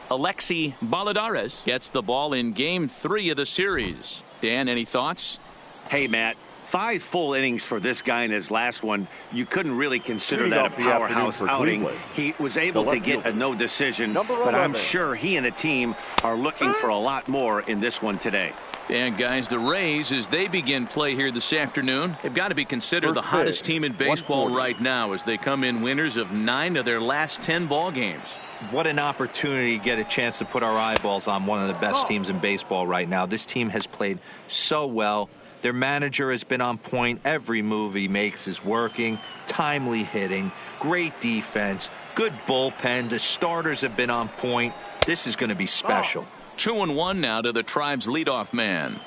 Alexi Baladares gets the ball in Game 3 of the series. Dan, any thoughts? Hey, Matt. 5 full innings for this guy in his last one. You couldn't really consider that a powerhouse outing. He was able to get a no decision, but I'm sure he and the team are looking for a lot more in this one today. And guys, the Rays, as they begin play here this afternoon, they've got to be considered the hottest team in baseball right now as they come in winners of 9 of their last 10 ball games. What an opportunity to get a chance to put our eyeballs on one of the best teams in baseball right now. This team has played so well. Their manager has been on point. Every move he makes is working. Timely hitting, great defense, good bullpen. The starters have been on point. This is going to be special. 2-1 now to the Tribe's leadoff man.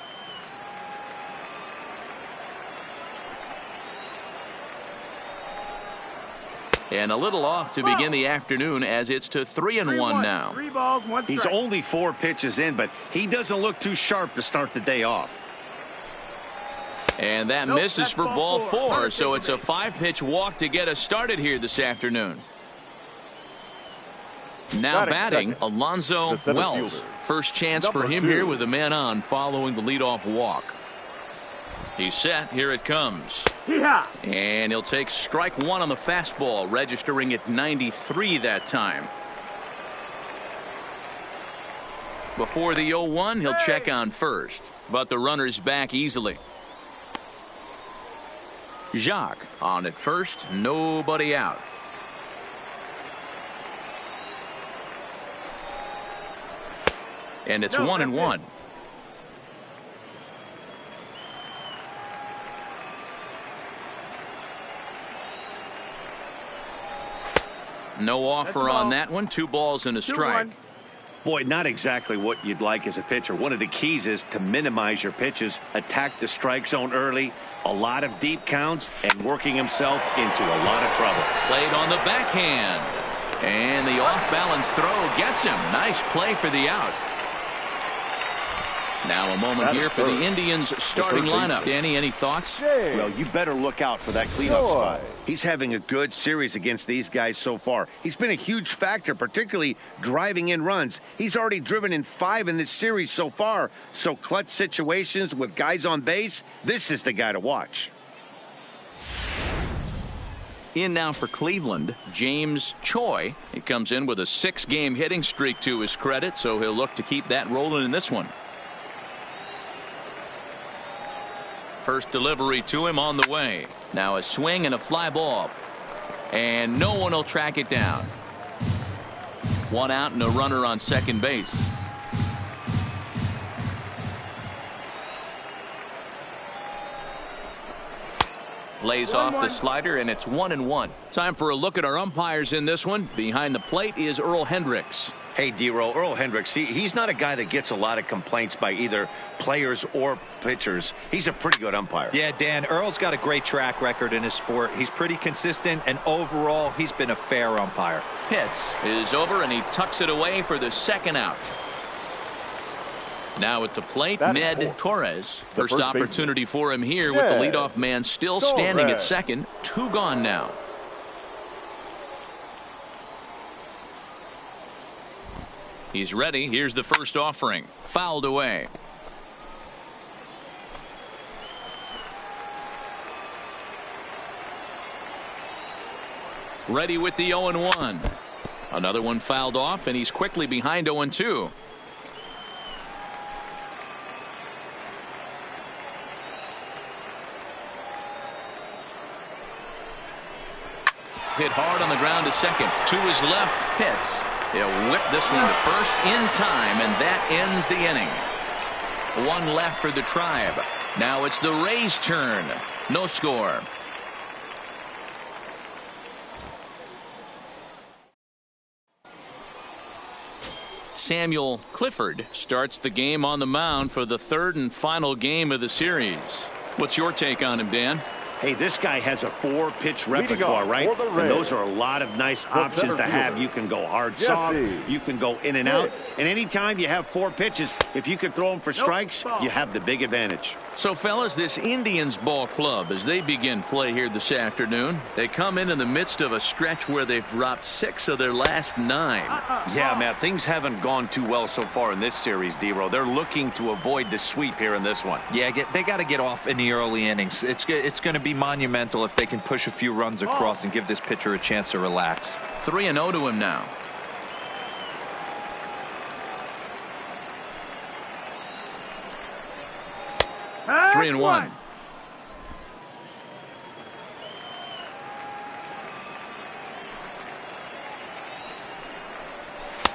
And a little off to begin the afternoon as it's to 3-1 now. 3 balls, 1 strike. He's only 4 pitches in, but he doesn't look too sharp to start the day off. And that misses for ball 4, so it's a 5-pitch walk to get us started here this afternoon. Now batting, Alonzo Wells. First chance for him here with a man on following the leadoff walk. He's set. Here it comes. And he'll take strike 1 on the fastball, registering at 93 that time. Before the 0-1, he'll check on first, but the runner's back easily. Jacques on at first, nobody out. And it's 1-1. No offer on that one. 2 balls and a strike. Boy, not exactly what you'd like as a pitcher. One of the keys is to minimize your pitches, attack the strike zone early, a lot of deep counts, and working himself into a lot of trouble. Played on the backhand. And the off-balance throw gets him. Nice play for the out. Now a moment here for the Indians starting lineup. Danny, any thoughts? Well, you better look out for that cleanup spot. He's having a good series against these guys so far. He's been a huge factor, particularly driving in runs. He's already driven in 5 in this series so far. So clutch situations with guys on base, this is the guy to watch. In now for Cleveland, James Choi. He comes in with a 6-game hitting streak to his credit, so he'll look to keep that rolling in this one. First delivery to him on the way. Now a swing and a fly ball. And no one will track it down. 1 out and a runner on second base. Lays off the slider, and it's 1-1. Time for a look at our umpires in this one. Behind the plate is Earl Hendricks. Hey, D-Row, Earl Hendricks, he's not a guy that gets a lot of complaints by either players or pitchers. He's a pretty good umpire. Yeah, Dan, Earl's got a great track record in his sport. He's pretty consistent, and overall, he's been a fair umpire. Hits is over, and he tucks it away for the 2nd out. Now at the plate, Ned Torres. First opportunity for him here with the leadoff man still standing at second. 2 gone now. He's ready. Here's the first offering. Fouled away. Ready with the 0-1. Another one fouled off, and he's quickly behind 0-2. Hit hard on the ground to second. To his left. Hits. He'll whip this one to first in time, and that ends the inning. 1 left for the Tribe. Now it's the Rays' turn. No score. Samuel Clifford starts the game on the mound for the 3rd and final game of the series. What's your take on him, Dan? Hey, this guy has a 4-pitch repertoire, right? And those are a lot of nice options to have. You can go hard, soft. You can go in and out. And anytime you have 4 pitches, if you can throw them for strikes, you have the big advantage. So, fellas, this Indians ball club, as they begin play here this afternoon, they come in the midst of a stretch where they've dropped 6 of their last 9. Yeah, Matt, things haven't gone too well so far in this series, D-Row. They're looking to avoid the sweep here in this one. Yeah, they got to get off in the early innings. It's going to be monumental if they can push a few runs across and give this pitcher a chance to relax. 3-0 to him now. And 3-1.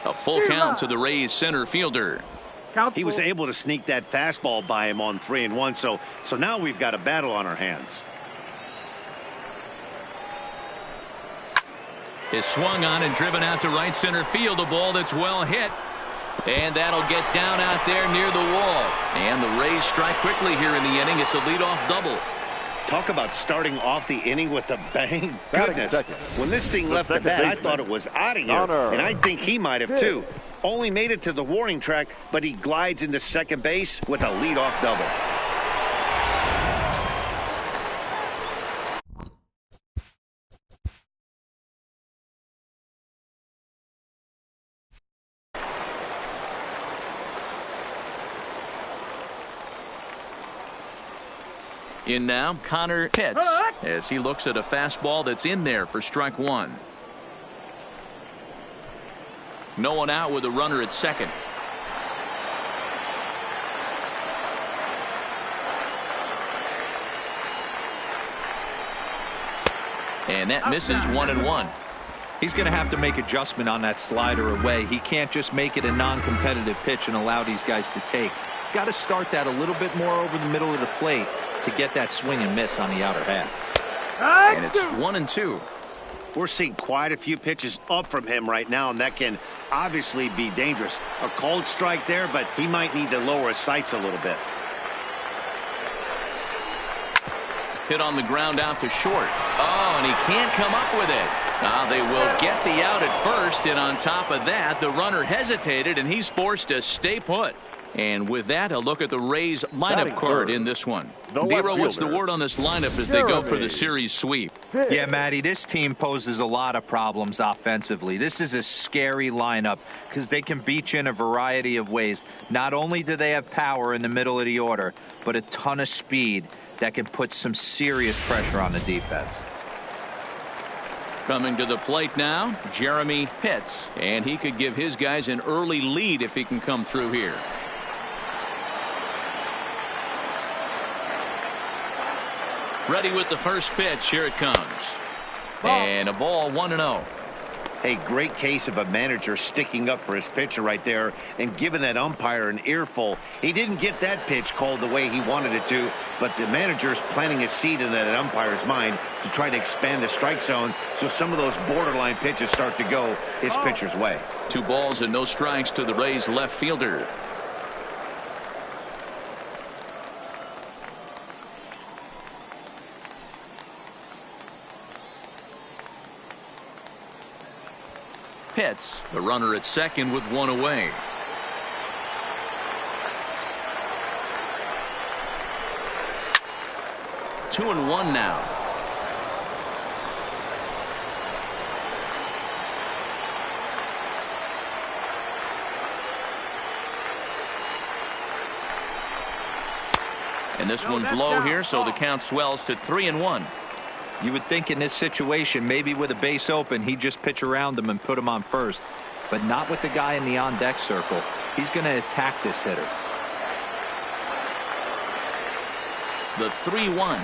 A full count to the Rays center fielder. He was able to sneak that fastball by him on 3-1, so now we've got a battle on our hands. Is swung on and driven out to right center field. A ball that's well hit. And that'll get down out there near the wall. And the Rays strike quickly here in the inning. It's a leadoff double. Talk about starting off the inning with a bang. Goodness. When this thing left the bat, I thought it was out of here. And I think he might have too. Only made it to the warning track, but he glides into second base with a leadoff double. In now, Connor Pitts, as he looks at a fastball that's in there for strike 1. No one out with a runner at second. And that misses 1-1. He's going to have to make adjustment on that slider away. He can't just make it a non-competitive pitch and allow these guys to take. He's got to start that a little bit more over the middle of the plate to get that swing and miss on the outer half. And it's 1-2. We're seeing quite a few pitches up from him right now, and that can obviously be dangerous. A cold strike there, but he might need to lower his sights a little bit. Hit on the ground out to short. Oh, and he can't come up with it. They will get the out at first, and on top of that, the runner hesitated, and he's forced to stay put. And with that, a look at the Rays lineup card in this one. D-Row, what's the word on this lineup as they go for the series sweep? Yeah, Matty, this team poses a lot of problems offensively. This is a scary lineup because they can beat you in a variety of ways. Not only do they have power in the middle of the order, but a ton of speed that can put some serious pressure on the defense. Coming to the plate now, Jeremy Pitts. And he could give his guys an early lead if he can come through here. Ready with the first pitch. Here it comes. And a ball, 1-0. A great case of a manager sticking up for his pitcher right there and giving that umpire an earful. He didn't get that pitch called the way he wanted it to, but the manager's planting a seed in that umpire's mind to try to expand the strike zone so some of those borderline pitches start to go his pitcher's way. 2 balls and no strikes to the Rays left fielder. Pitts, the runner at second with 1 away. Two and one now. And this one's low here, so the count swells to 3-1. You would think in this situation, maybe with a base open, he'd just pitch around him and put him on first. But not with the guy in the on-deck circle. He's going to attack this hitter. The 3-1.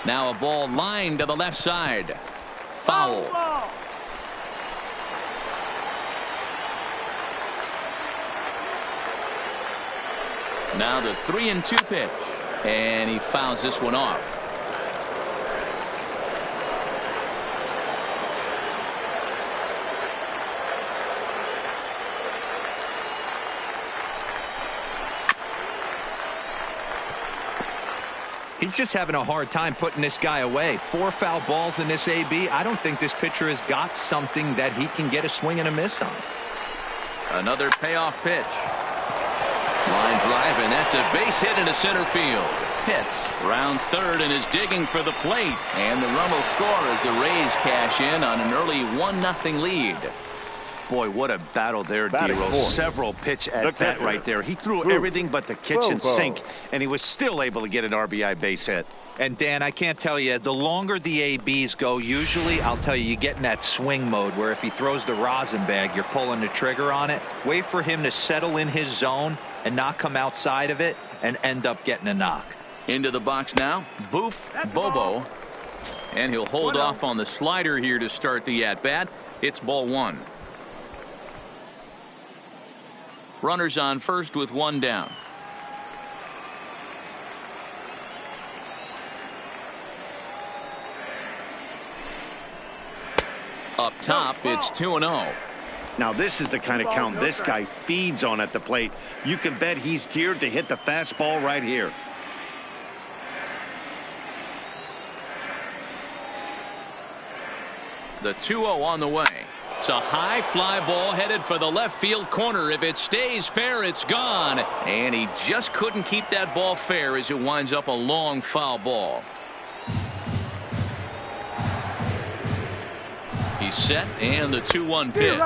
Now a ball lined to the left side. Foul. Now the 3-2 pitch. And he fouls this one off. He's just having a hard time putting this guy away. 4 foul balls in this AB. I don't think this pitcher has got something that he can get a swing and a miss on. Another payoff pitch. Line drive, and that's a base hit into center field. Pitts rounds third and is digging for the plate. And the run will score as the Rays cash in on an early 1-0 lead. Boy, what a battle there, D-Rose. Several pitch at bat right there. He threw everything but the kitchen sink, and he was still able to get an RBI base hit. And, Dan, I can't tell you, the longer the ABs go, usually, I'll tell you, you get in that swing mode where if he throws the rosin bag, you're pulling the trigger on it. Wait for him to settle in his zone and not come outside of it and end up getting a knock. Into the box now, Boof Bobo. And he'll hold off on the slider here to start the at-bat. It's ball 1. Runners on first with 1 down. Up top, it's 2-0. Now this is the kind of count this guy feeds on at the plate. You can bet he's geared to hit the fastball right here. The 2-0 on the way. It's a high fly ball headed for the left field corner. If it stays fair, it's gone. And he just couldn't keep that ball fair as it winds up a long foul ball. He's set, and the 2-1 pitch.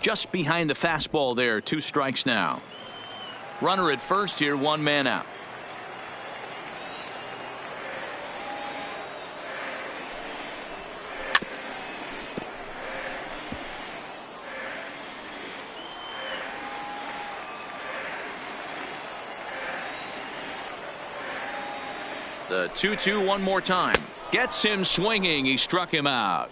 Just behind the fastball there. 2 strikes now. Runner at first here, 1 man out. The 2-2 one more time. Gets him swinging. He struck him out.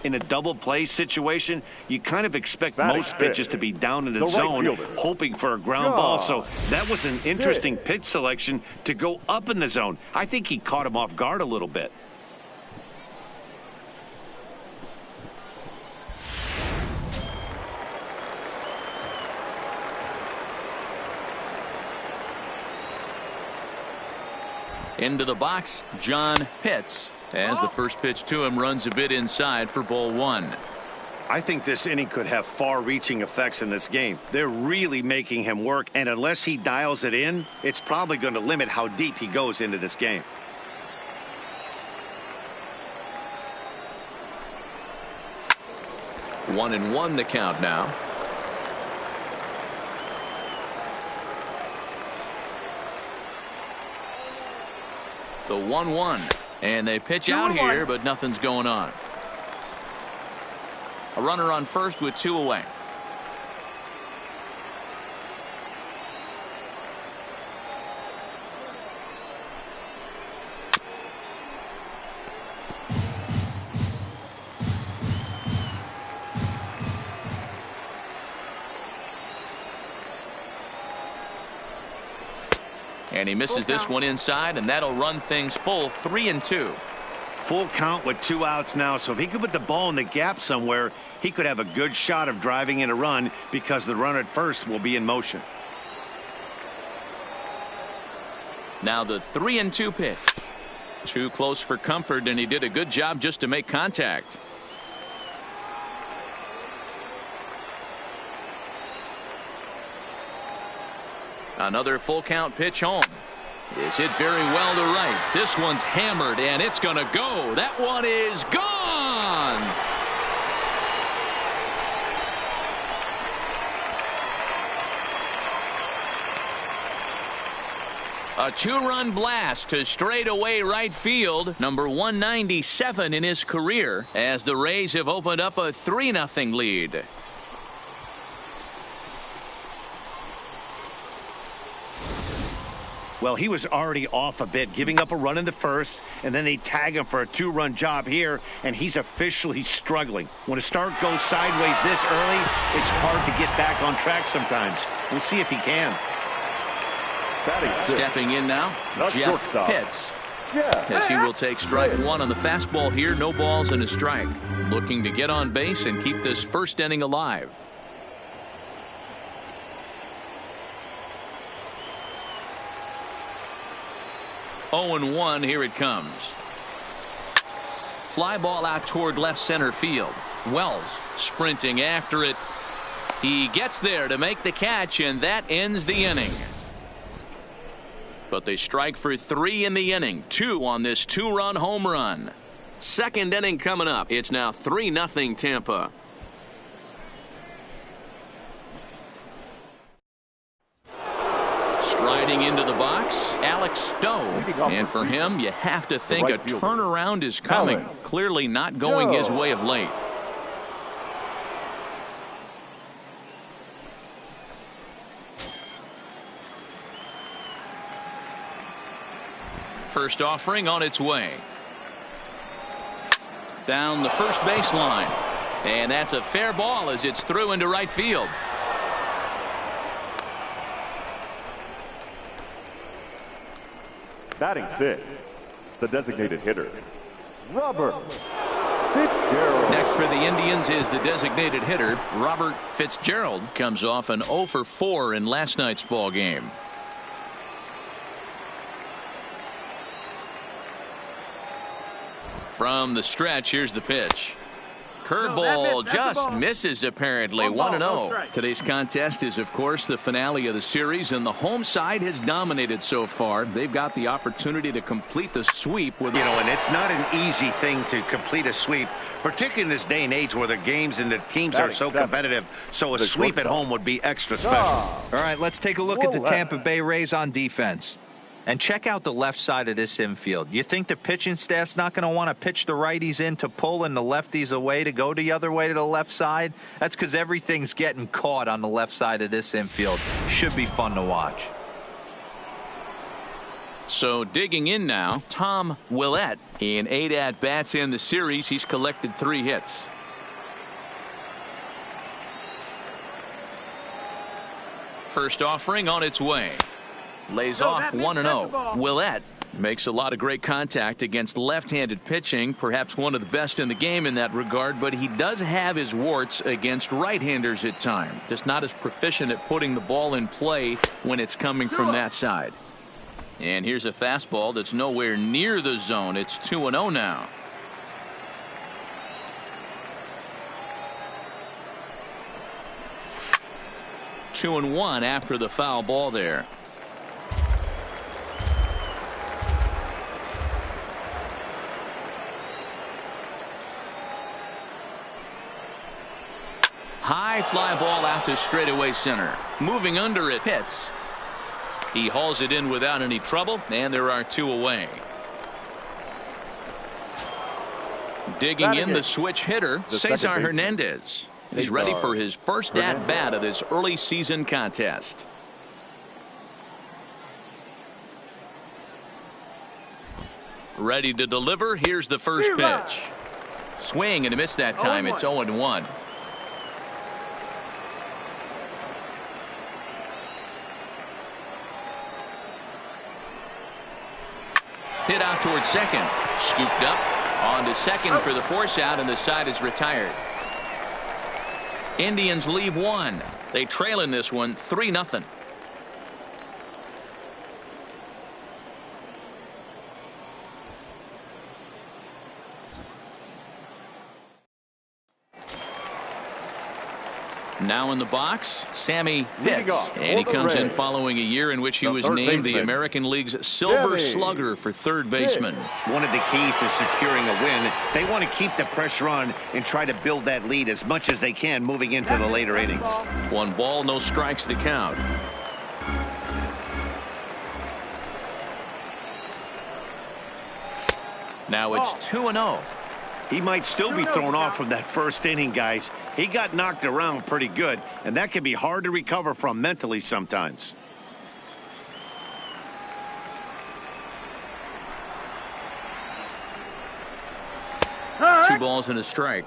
In a double play situation, you kind of expect most pitches to be down in the zone, hoping for a ground ball. So that was an interesting pitch selection to go up in the zone. I think he caught him off guard a little bit. Into the box, John Pitts, as the first pitch to him runs a bit inside for ball 1. I think this inning could have far-reaching effects in this game. They're really making him work, and unless he dials it in, it's probably going to limit how deep he goes into this game. One and one the count now. The 1-1, and they pitch out here, but nothing's going on. A runner on first with 2 away. And he misses this one inside, and that'll run things full 3-2. Full count with 2 outs now, so if he could put the ball in the gap somewhere, he could have a good shot of driving in a run because the runner at first will be in motion. Now the 3-2 pitch. Too close for comfort, and he did a good job just to make contact. Another full count pitch home. Is hit very well to right. This one's hammered, and it's going to go. That one is gone. A 2-run blast to straightaway right field. Number 197 in his career, as the Rays have opened up a 3-0 lead. Well, he was already off a bit, giving up a run in the first, and then they tag him for a 2-run job here, and he's officially struggling. When a start goes sideways this early, it's hard to get back on track sometimes. We'll see if he can. Stepping in now, Jeff Pitts. As he will take strike 1 on the fastball here. No balls and a strike. Looking to get on base and keep this first inning alive. 0-1. Here it comes. Fly ball out toward left center field. Wells sprinting after it. He gets there to make the catch, and that ends the inning. But they strike for 3 in the inning. 2 on this 2-run home run. Second inning coming up. It's now 3-0 Tampa. Striding into the box, Alex Stowe. And for him, you have to think a turnaround is coming. Clearly not going his way of late. First offering on its way. Down the first baseline. And that's a fair ball as it's through into right field. Batting 6, the designated hitter, Robert Fitzgerald. Next for the Indians is the designated hitter, Robert Fitzgerald. Comes off an 0 for 4 in last night's ball game. From the stretch, here's the pitch. Curveball just misses apparently. 1-0. Today's contest is, of course, the finale of the series, and the home side has dominated so far. They've got the opportunity to complete the sweep with, and it's not an easy thing to complete a sweep, particularly in this day and age where the games and the teams are so competitive. So a sweep at home would be extra special. All right, let's take a look at the Tampa Bay Rays on defense. And check out the left side of this infield. You think the pitching staff's not going to want to pitch the righties in to pull and the lefties away to go the other way to the left side? That's because everything's getting caught on the left side of this infield. Should be fun to watch. So digging in now, Tom Willett. In 8 at-bats in the series, he's collected 3 hits. First offering on its way. Lays off 1-0. Willett makes a lot of great contact against left-handed pitching, perhaps one of the best in the game in that regard, but he does have his warts against right-handers at times. Just not as proficient at putting the ball in play when it's coming from that side. And here's a fastball that's nowhere near the zone. It's 2-0 now. Two and 1 after the foul ball there. High fly ball out to straightaway center. Moving under it, hits. He hauls it in without any trouble, and there are 2 away. Digging in the switch hitter, Cesar Hernandez. He's ready for his first at-bat of this early season contest. Ready to deliver. Here's the first pitch. Swing and a miss that time. It's 0-1. Hit out towards second. Scooped up. On to second for the force out, and the side is retired. Indians leave 1. They trail in this one 3-0. Now in the box, Sammy Pitts. And he comes in following a year in which he was named the American League's Silver Slugger for third baseman. One of the keys to securing a win, they want to keep the pressure on and try to build that lead as much as they can moving into the later innings. 1 ball, no strikes to count. Now it's 2-0. He might still be thrown off from that first inning, guys. He got knocked around pretty good, and that can be hard to recover from mentally sometimes. Right. 2 balls and a strike.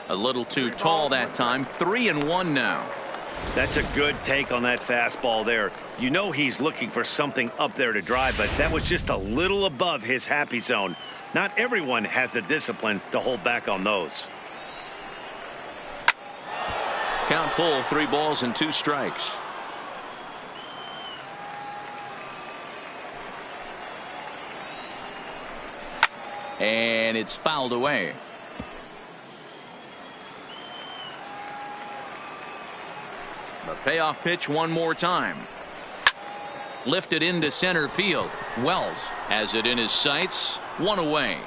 A little too tall that time. 3-1 now. That's a good take on that fastball there. You know he's looking for something up there to drive, but that was just a little above his happy zone. Not everyone has the discipline to hold back on those. Count full, 3 balls and 2 strikes. And it's fouled away. The payoff pitch one more time. Lifted into center field. Wells has it in his sights. 1 away.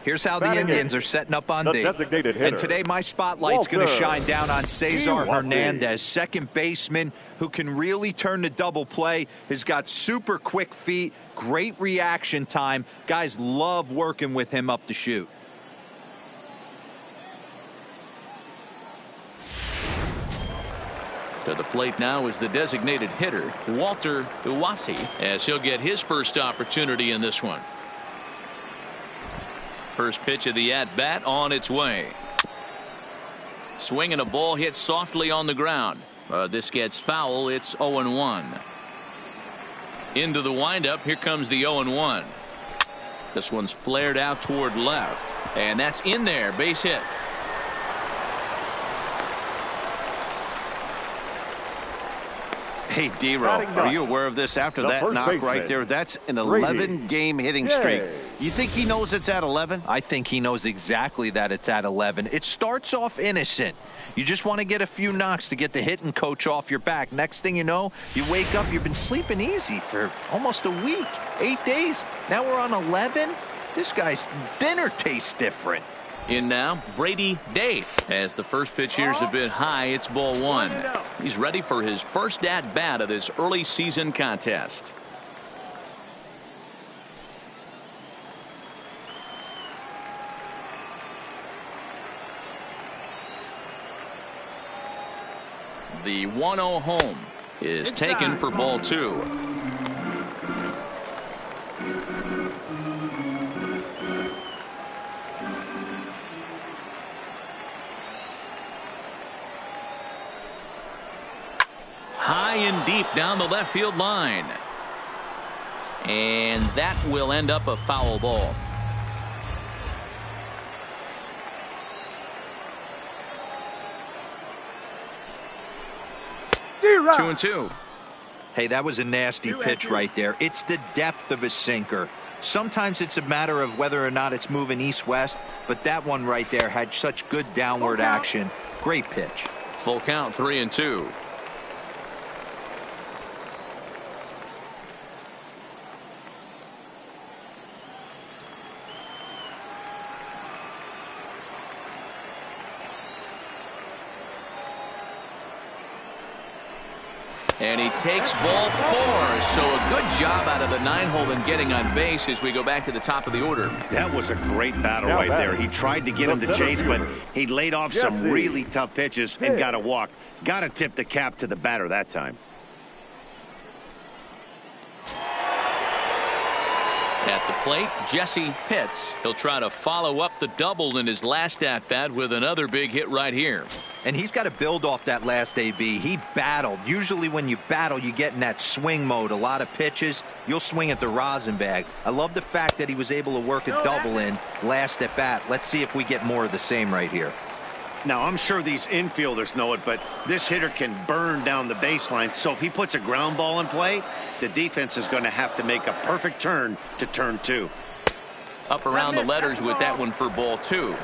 Here's how the Indians are setting up on D. And today my spotlight's going to shine down on Cesar Hernandez, second baseman who can really turn the double play. Has got super quick feet, great reaction time. Guys love working with him up the chute. To the plate now is the designated hitter, Walter Uwasi, as he'll get his first opportunity in this one. First pitch of the at-bat on its way. Swinging a ball hit softly on the ground. This gets foul. It's 0-1. Into the windup. Here comes the 0-1. This one's flared out toward left. And that's in there. Base hit. Hey, D-Row, are you aware of this after that knock right there? That's an 11-game hitting streak. You think he knows it's at 11? I think he knows exactly that it's at 11. It starts off innocent. You just want to get a few knocks to get the hitting coach off your back. Next thing you know, you wake up, you've been sleeping easy for almost a week, 8 days. Now we're on 11. This guy's dinner tastes different. In now, Brady Day. As the first pitch here's a bit high, it's ball 1. He's ready for his first at-bat of this early season contest. The 1-0 home is taken for ball 2. High and deep down the left field line. And that will end up a foul ball. D-Row. 2-2. Hey, that was a nasty pitch right there. It's the depth of a sinker. Sometimes it's a matter of whether or not it's moving east-west, but that one right there had such good downward action. Great pitch. Full count, 3-2. And he takes ball 4. So a good job out of the 9-hole in getting on base as we go back to the top of the order. That was a great battle right there. He tried to get him to chase, but he laid off some really tough pitches and got a walk. Got to tip the cap to the batter that time. At the plate, Jesse Pitts. He'll try to follow up the double in his last at-bat with another big hit right here. And he's got to build off that last AB. He battled. Usually when you battle, you get in that swing mode. A lot of pitches, you'll swing at the rosin bag. I love the fact that he was able to work a double in last at bat. Let's see if we get more of the same right here. Now, I'm sure these infielders know it, but this hitter can burn down the baseline. So if he puts a ground ball in play, the defense is going to have to make a perfect turn to turn 2. Up around the letters with that one for ball 2.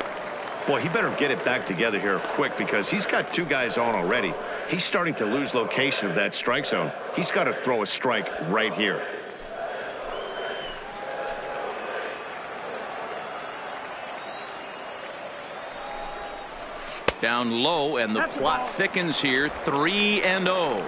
Boy, he better get it back together here quick because he's got 2 guys on already. He's starting to lose location of that strike zone. He's got to throw a strike right here. Down low, and the plot thickens here. 3-0.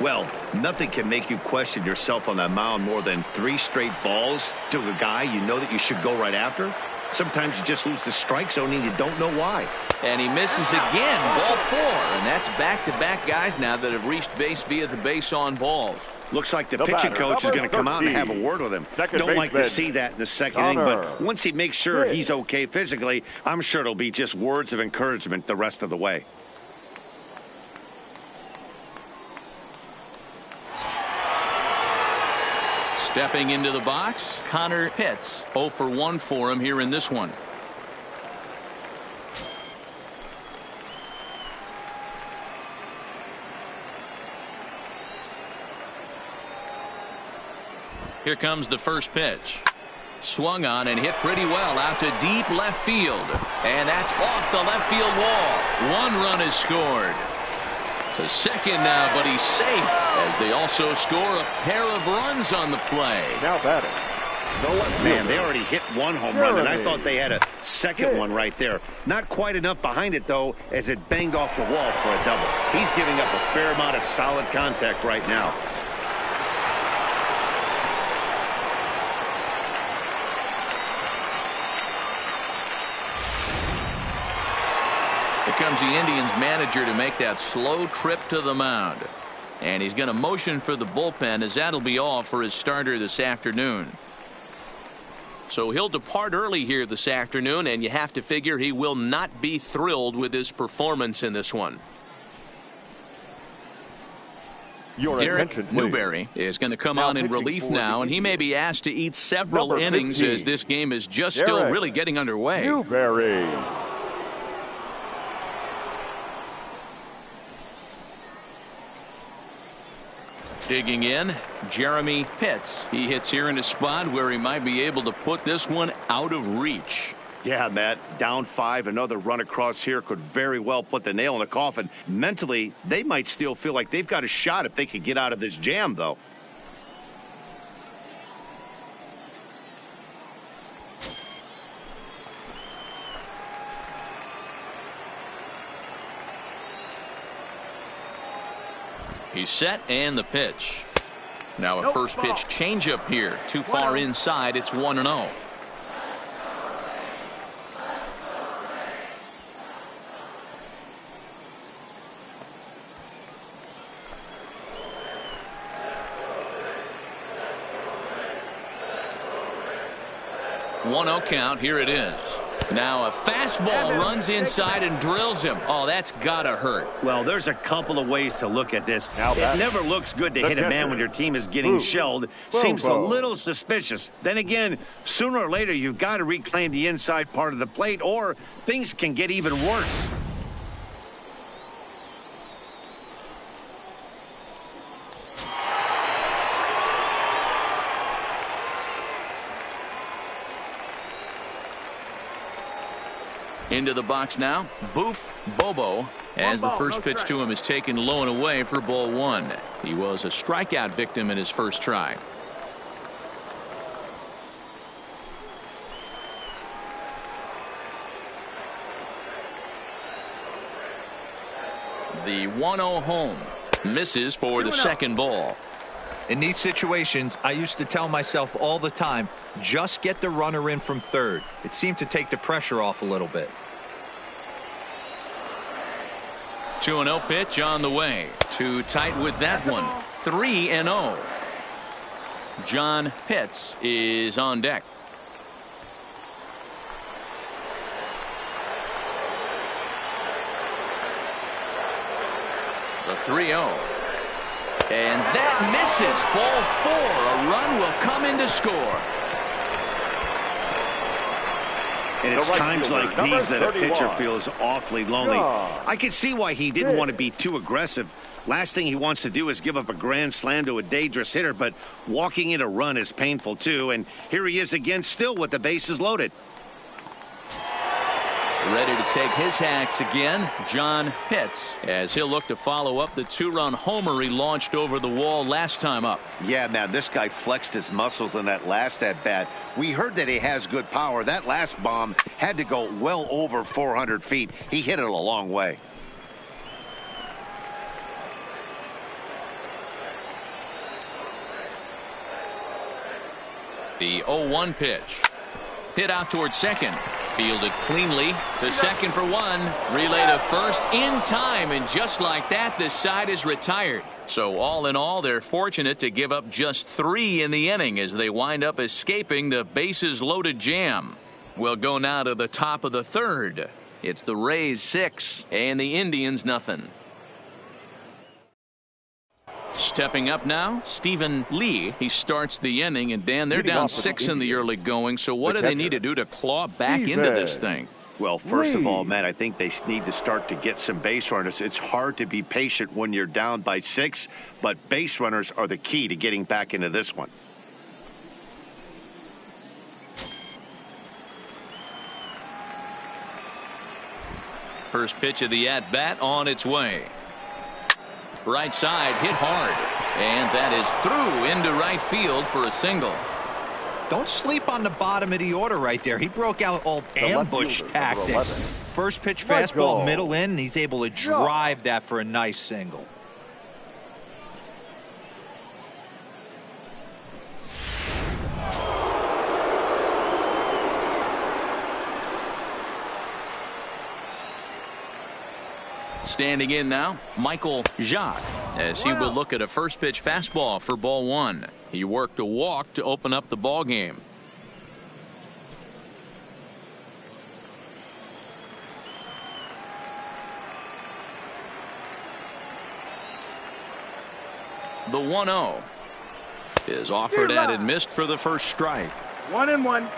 Well, nothing can make you question yourself on that mound more than 3 straight balls to a guy you know that you should go right after. Sometimes you just lose the strike zone and you don't know why. And he misses again. Ball 4. And that's back-to-back guys now that have reached base via the base on balls. Looks like the pitching coach is going to come out and have a word with him. Don't like to see that in the second inning, but once he makes sure he's okay physically, I'm sure it'll be just words of encouragement the rest of the way. Stepping into the box, Connor Pitts. 0 for 1 for him here in this one. Here comes the first pitch. Swung on and hit pretty well out to deep left field. And that's off the left field wall. 1 run is scored. To second now, but he's safe as they also score a pair of runs on the play. Now batting. Man, they already hit 1 home run, and I thought they had a second one right there. Not quite enough behind it, though, as it banged off the wall for a double. He's giving up a fair amount of solid contact right now. Here comes the Indians manager to make that slow trip to the mound. And he's going to motion for the bullpen, as that'll be all for his starter this afternoon. So he'll depart early here this afternoon, and you have to figure he will not be thrilled with his performance in this one. Derek Newberry is going to come on in relief now, and he may be asked to eat several innings as this game is just still really getting underway. Newberry. Digging in, Jeremy Pitts. He hits here in a spot where he might be able to put this one out of reach. Yeah, Matt, down 5, another run across here could very well put the nail in the coffin. Mentally, they might still feel like they've got a shot if they could get out of this jam, though. He's set, and the pitch. Now a first pitch changeup here. Too far inside. It's 1-0. One-0 count. Here it is. Now a fastball runs inside and drills him. Oh, that's gotta hurt. Well, there's a couple of ways to look at this. It never looks good to hit a man when your team is getting shelled. Seems a little suspicious. Then again, sooner or later, you've got to reclaim the inside part of the plate, or things can get even worse. Into the box now, Boof Bobo, as the first pitch to him is taken low and away for ball 1. He was a strikeout victim in his first try. The 1-0 home misses for the second ball. In these situations, I used to tell myself all the time, just get the runner in from third. It seemed to take the pressure off a little bit. 2-0 pitch on the way. Too tight with that one. 3-0. John Pitts is on deck. The 3-0. And that misses. Ball 4. A run will come in to score. And it's times like these that a pitcher feels awfully lonely. I can see why he didn't want to be too aggressive. Last thing he wants to do is give up a grand slam to a dangerous hitter, but walking in a run is painful too. And here he is again, still with the bases loaded. Ready to take his hacks again, John Pitts, as he'll look to follow up the 2-run homer he launched over the wall last time up. Yeah, man, this guy flexed his muscles in that last at-bat. We heard that he has good power. That last bomb had to go well over 400 feet. He hit it a long way. The 0-1 pitch. Hit out towards second. Fielded cleanly to second for 1. Relay to first in time, and just like that, this side is retired. So all in all, they're fortunate to give up just 3 in the inning as they wind up escaping the bases loaded jam. We'll go now to the top of the 3rd. It's the Rays 6 and the Indians nothing. Stepping up now, Stephen Lee. He starts the inning, and Dan, they're down 6 in the early going. So what do they need to do to claw back into this thing? Well, first of all, Matt, I think they need to start to get some base runners. It's hard to be patient when you're down by 6, but base runners are the key to getting back into this one. First pitch of the at-bat on its way. Right side hit hard. And that is through into right field for a single. Don't sleep on the bottom of the order right there. He broke out all ambush tactics. First pitch fastball, middle in, and he's able to drive that for a nice single. Standing in now, Michael Jacques, as he will look at a first pitch fastball for ball one. He worked a walk to open up the ball game. The 1-0 is offered at and missed for the first strike. 1-1.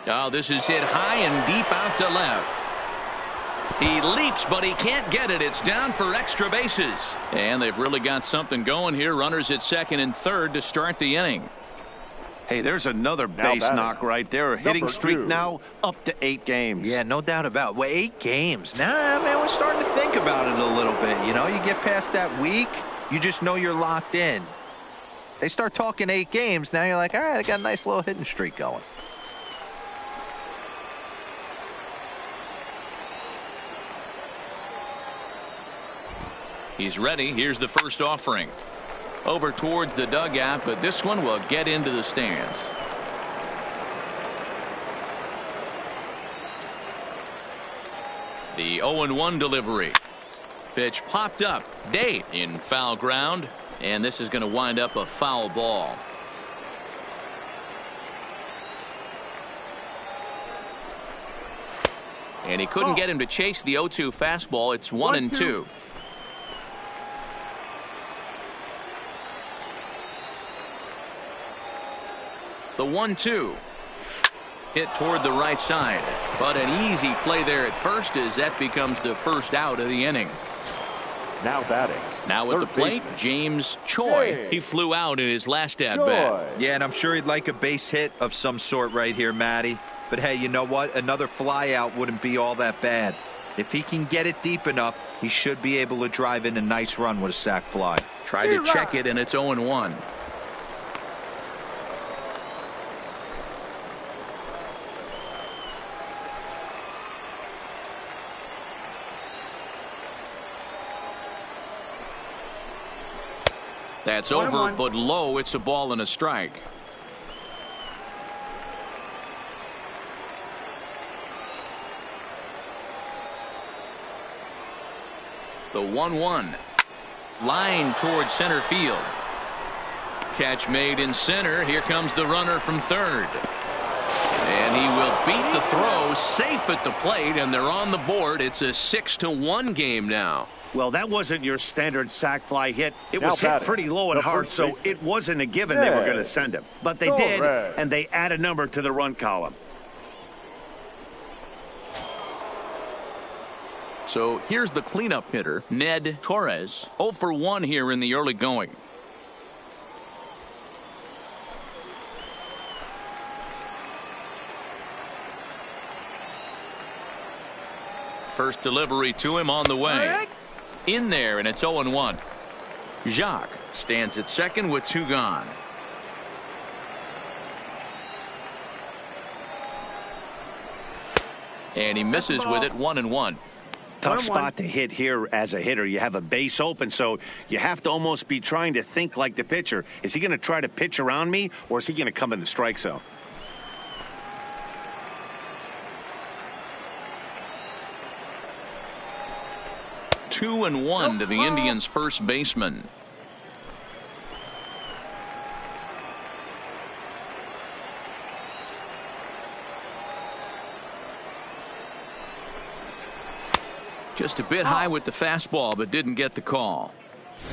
Oh, this is hit high and deep out to left. He leaps, but he can't get it. It's down for extra bases. And they've really got something going here. Runners at second and third to start the inning. Hey, there's another base knock right there. Hitting streak now up to 8 games. Yeah, no doubt about it. Well, 8 games. Nah, man, we're starting to think about it a little bit. You know, you get past that week, you just know you're locked in. They start talking 8 games, now you're like, all right, I got a nice little hitting streak going. He's ready. Here's the first offering. Over towards the dugout, but this one will get into the stands. The 0-1 delivery. Pitch popped up. Date in foul ground. And this is going to wind up a foul ball. And he couldn't get him to chase the 0-2 fastball. It's 1-2. The 1-2 hit toward the right side, but an easy play there at first as that becomes the first out of the inning. Now batting. Now at the plate, James Choi. He flew out in his last at bat. Yeah, and I'm sure he'd like a base hit of some sort right here, Matty. But hey, you know what? Another fly out wouldn't be all that bad. If he can get it deep enough, he should be able to drive in a nice run with a sac fly. Tried to check it, and it's 0-1. That's over, but low. It's a ball and a strike. The 1-1. Line towards center field. Catch made in center. Here comes the runner from third. And he will beat the throw, safe at the plate, and they're on the board. It's a 6-1 game now. Well, that wasn't your standard sac fly hit. It was hit pretty low and hard, so it wasn't a given they were going to send him. But they did, and they add a number to the run column. So here's the cleanup hitter, Ned Torres. 0 for 1 here in the early going. First delivery to him on the way. In there, and it's 0-1. Jacques stands at second with 2 gone. And he misses with it. 1-1. Tough spot to hit here as a hitter. You have a base open, so you have to almost be trying to think like the pitcher. Is he going to try to pitch around me, or is he going to come in the strike zone? Two and 1 to the Indians' first baseman. Just a bit high with the fastball, but didn't get the call.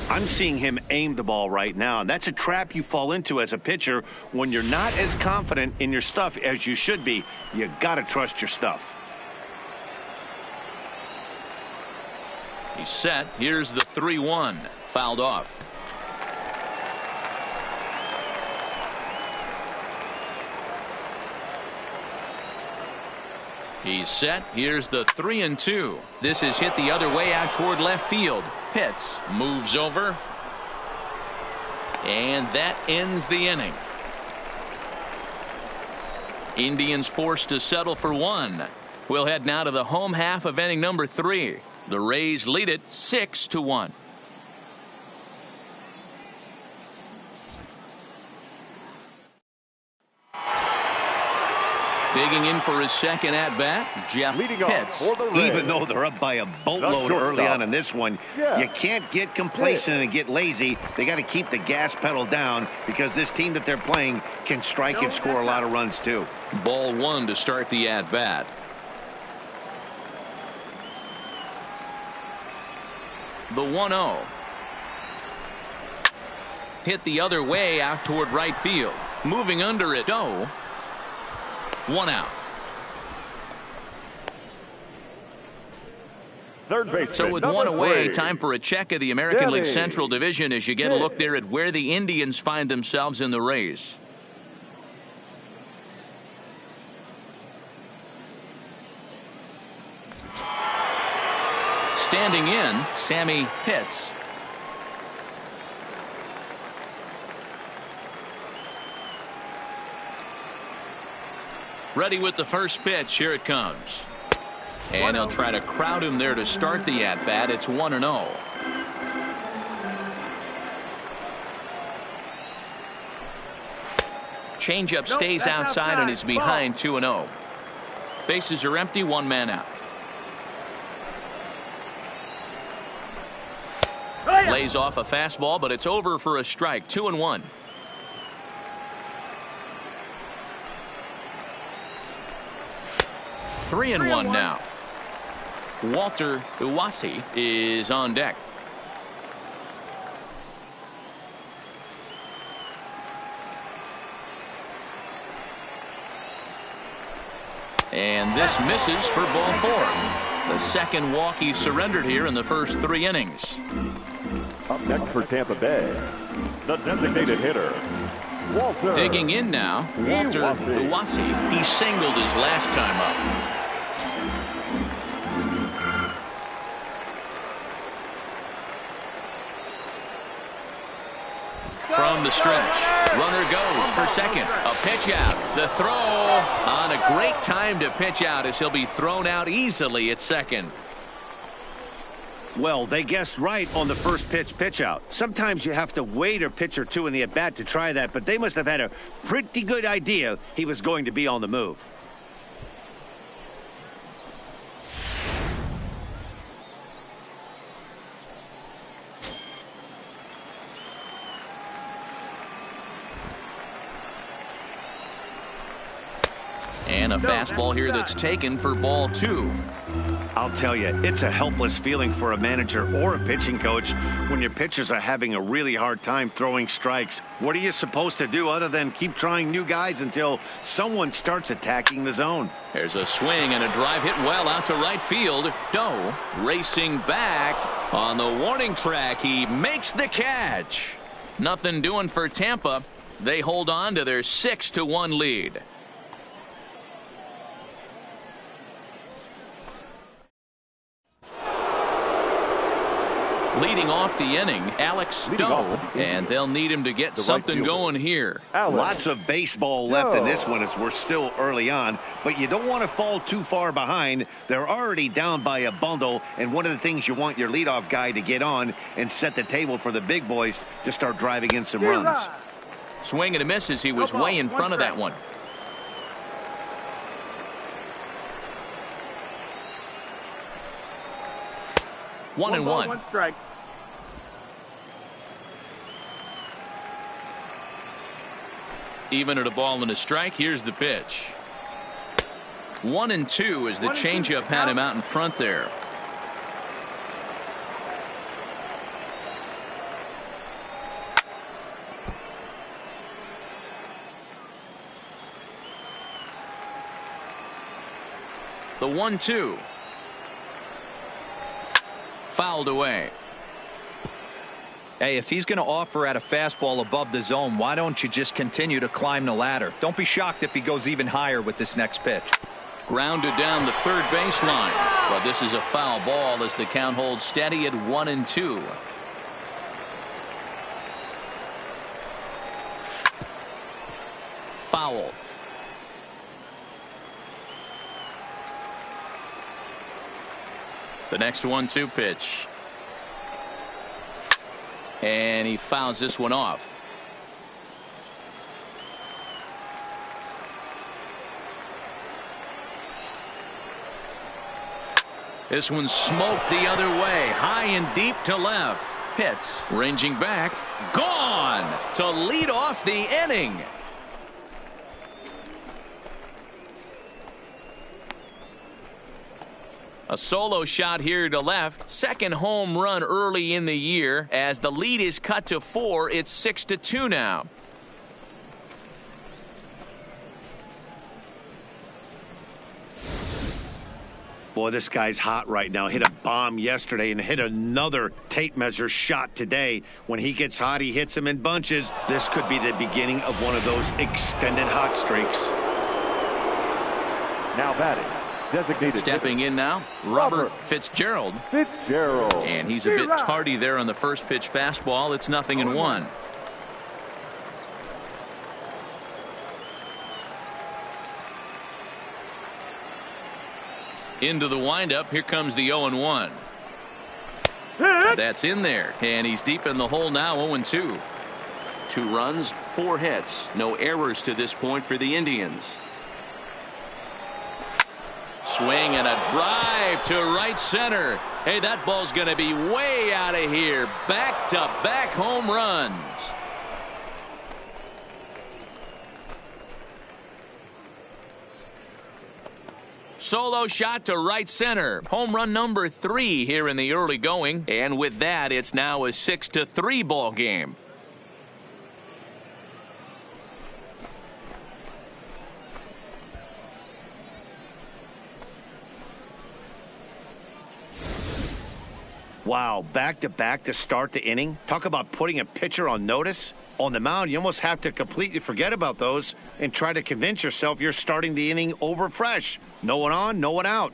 I'm seeing him aim the ball right now, and that's a trap you fall into as a pitcher when you're not as confident in your stuff as you should be. You got to trust your stuff. He's set. Here's the 3-1. Fouled off. He's set. Here's the 3-2. This is hit the other way out toward left field. Pitts moves over. And that ends the inning. Indians forced to settle for one. We'll head now to the home half of inning number 3. The Rays lead it 6-1. Digging in for his second at-bat, Jeff Pitts. Even though they're up by a boatload early on in this one, you can't get complacent and get lazy. They got to keep the gas pedal down because this team that they're playing can strike and score a lot of runs too. Ball 1 to start the at-bat. The 1-0. Hit the other way out toward right field. Moving under it. 1 out. Third base. So with 1 away, time for a check of the American League Central Division as you get a look there at where the Indians find themselves in the race. Standing in, Sammy Pitts. Ready with the first pitch. Here it comes. And he'll try to crowd him there to start the at-bat. It's 1-0. Changeup stays outside and is behind 2-0. Bases are empty, 1 man out. Lays off a fastball, but it's over for a strike. 2-1. Three and one now. Walter Uwasi is on deck. And this misses for ball 4. The second walk he surrendered here in the first 3 innings. Up next for Tampa Bay, the designated hitter, Walter. Digging in now, Walter Uwasi. He singled his last time up. From the stretch, runner goes for second. A pitch out. The throw on a great time to pitch out as he'll be thrown out easily at second. Well, they guessed right on the first pitch out. Sometimes you have to wait a pitch or two in the at-bat to try that, but they must have had a pretty good idea he was going to be on the move. And a fastball here that's taken for ball 2. I'll tell you, it's a helpless feeling for a manager or a pitching coach when your pitchers are having a really hard time throwing strikes. What are you supposed to do other than keep trying new guys until someone starts attacking the zone? There's a swing and a drive hit well out to right field. Doe racing back on the warning track. He makes the catch. Nothing doing for Tampa. They hold on to their 6-1 lead. Leading off the inning, Alex Doe, and they'll need him to get something going here. Lots of baseball left in this one as we're still early on, but you don't want to fall too far behind. They're already down by a bundle, and one of the things you want your leadoff guy to get on and set the table for the big boys to start driving in some runs. Swing and a miss as he was way in front of that one. One and one. Strike. Even at a ball and a strike. Here's the pitch. 1-2 as the changeup had him out in front there. The 1-2. Fouled away. Hey, if he's going to offer at a fastball above the zone, why don't you just continue to climb the ladder? Don't be shocked if he goes even higher with this next pitch. Grounded down the third baseline. But this is a foul ball as the count holds steady at 1-2. Foul. The next 1-2 pitch. And he fouls this one off. This one's smoked the other way, high and deep to left. Pitts ranging back, gone to lead off the inning. A solo shot here to left. Second home run early in the year. As the lead is cut to 4, it's 6-2 now. Boy, this guy's hot right now. Hit a bomb yesterday and hit another tape measure shot today. When he gets hot, he hits them in bunches. This could be the beginning of one of those extended hot streaks. Now batting, designated stepping in now, Robert Fitzgerald. And he's a bit tardy there on the first pitch fastball. It's 0-1. Into the windup. Here comes the 0-1. That's in there. And he's deep in the hole now. 0-2. 2 runs, 4 hits. No errors to this point for the Indians. Swing and a drive to right center. Hey, that ball's going to be way out of here. Back-to-back home runs. Solo shot to right center. Home run number 3 here in the early going. And with that, it's now a 6-3 ball game. Wow, back-to-back to start the inning. Talk about putting a pitcher on notice. On the mound, you almost have to completely forget about those and try to convince yourself you're starting the inning over fresh. No one on, no one out.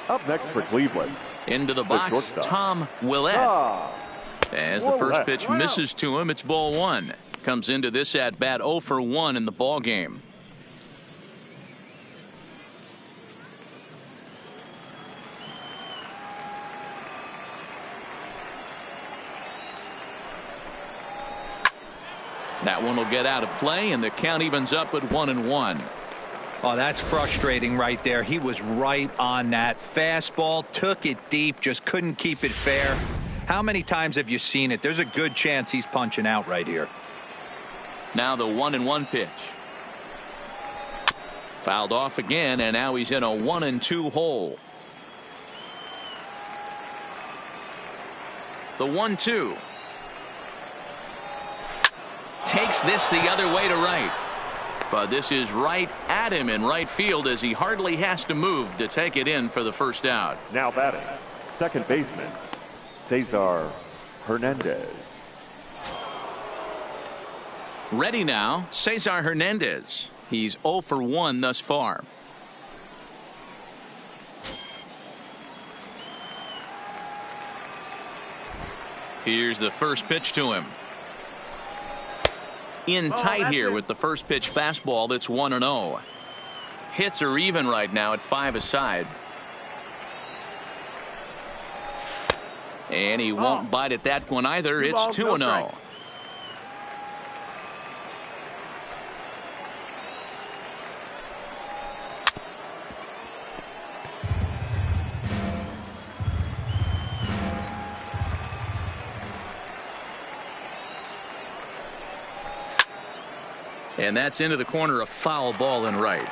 Up next for Cleveland. Into the box, Tom Willett. As the first pitch misses to him, it's ball 1. Comes into this at bat 0 for 1 in the ball game. That one will get out of play, and the count evens up at 1-1. Oh, that's frustrating right there. He was right on that fastball, took it deep, just couldn't keep it fair. How many times have you seen it? There's a good chance he's punching out right here. Now the 1-1 pitch. Fouled off again, and now he's in a 1-2 hole. The 1-2. Takes this the other way to right. But this is right at him in right field as he hardly has to move to take it in for the first out. Now batting, second baseman, Cesar Hernandez. Ready now, Cesar Hernandez. He's 0 for 1 thus far. Here's the first pitch to him. In tight here with the first pitch fastball. That's 1-0. Hits are even right now at 5 aside. And he won't bite at that one either. It's 2-0. And that's into the corner, a foul ball in right.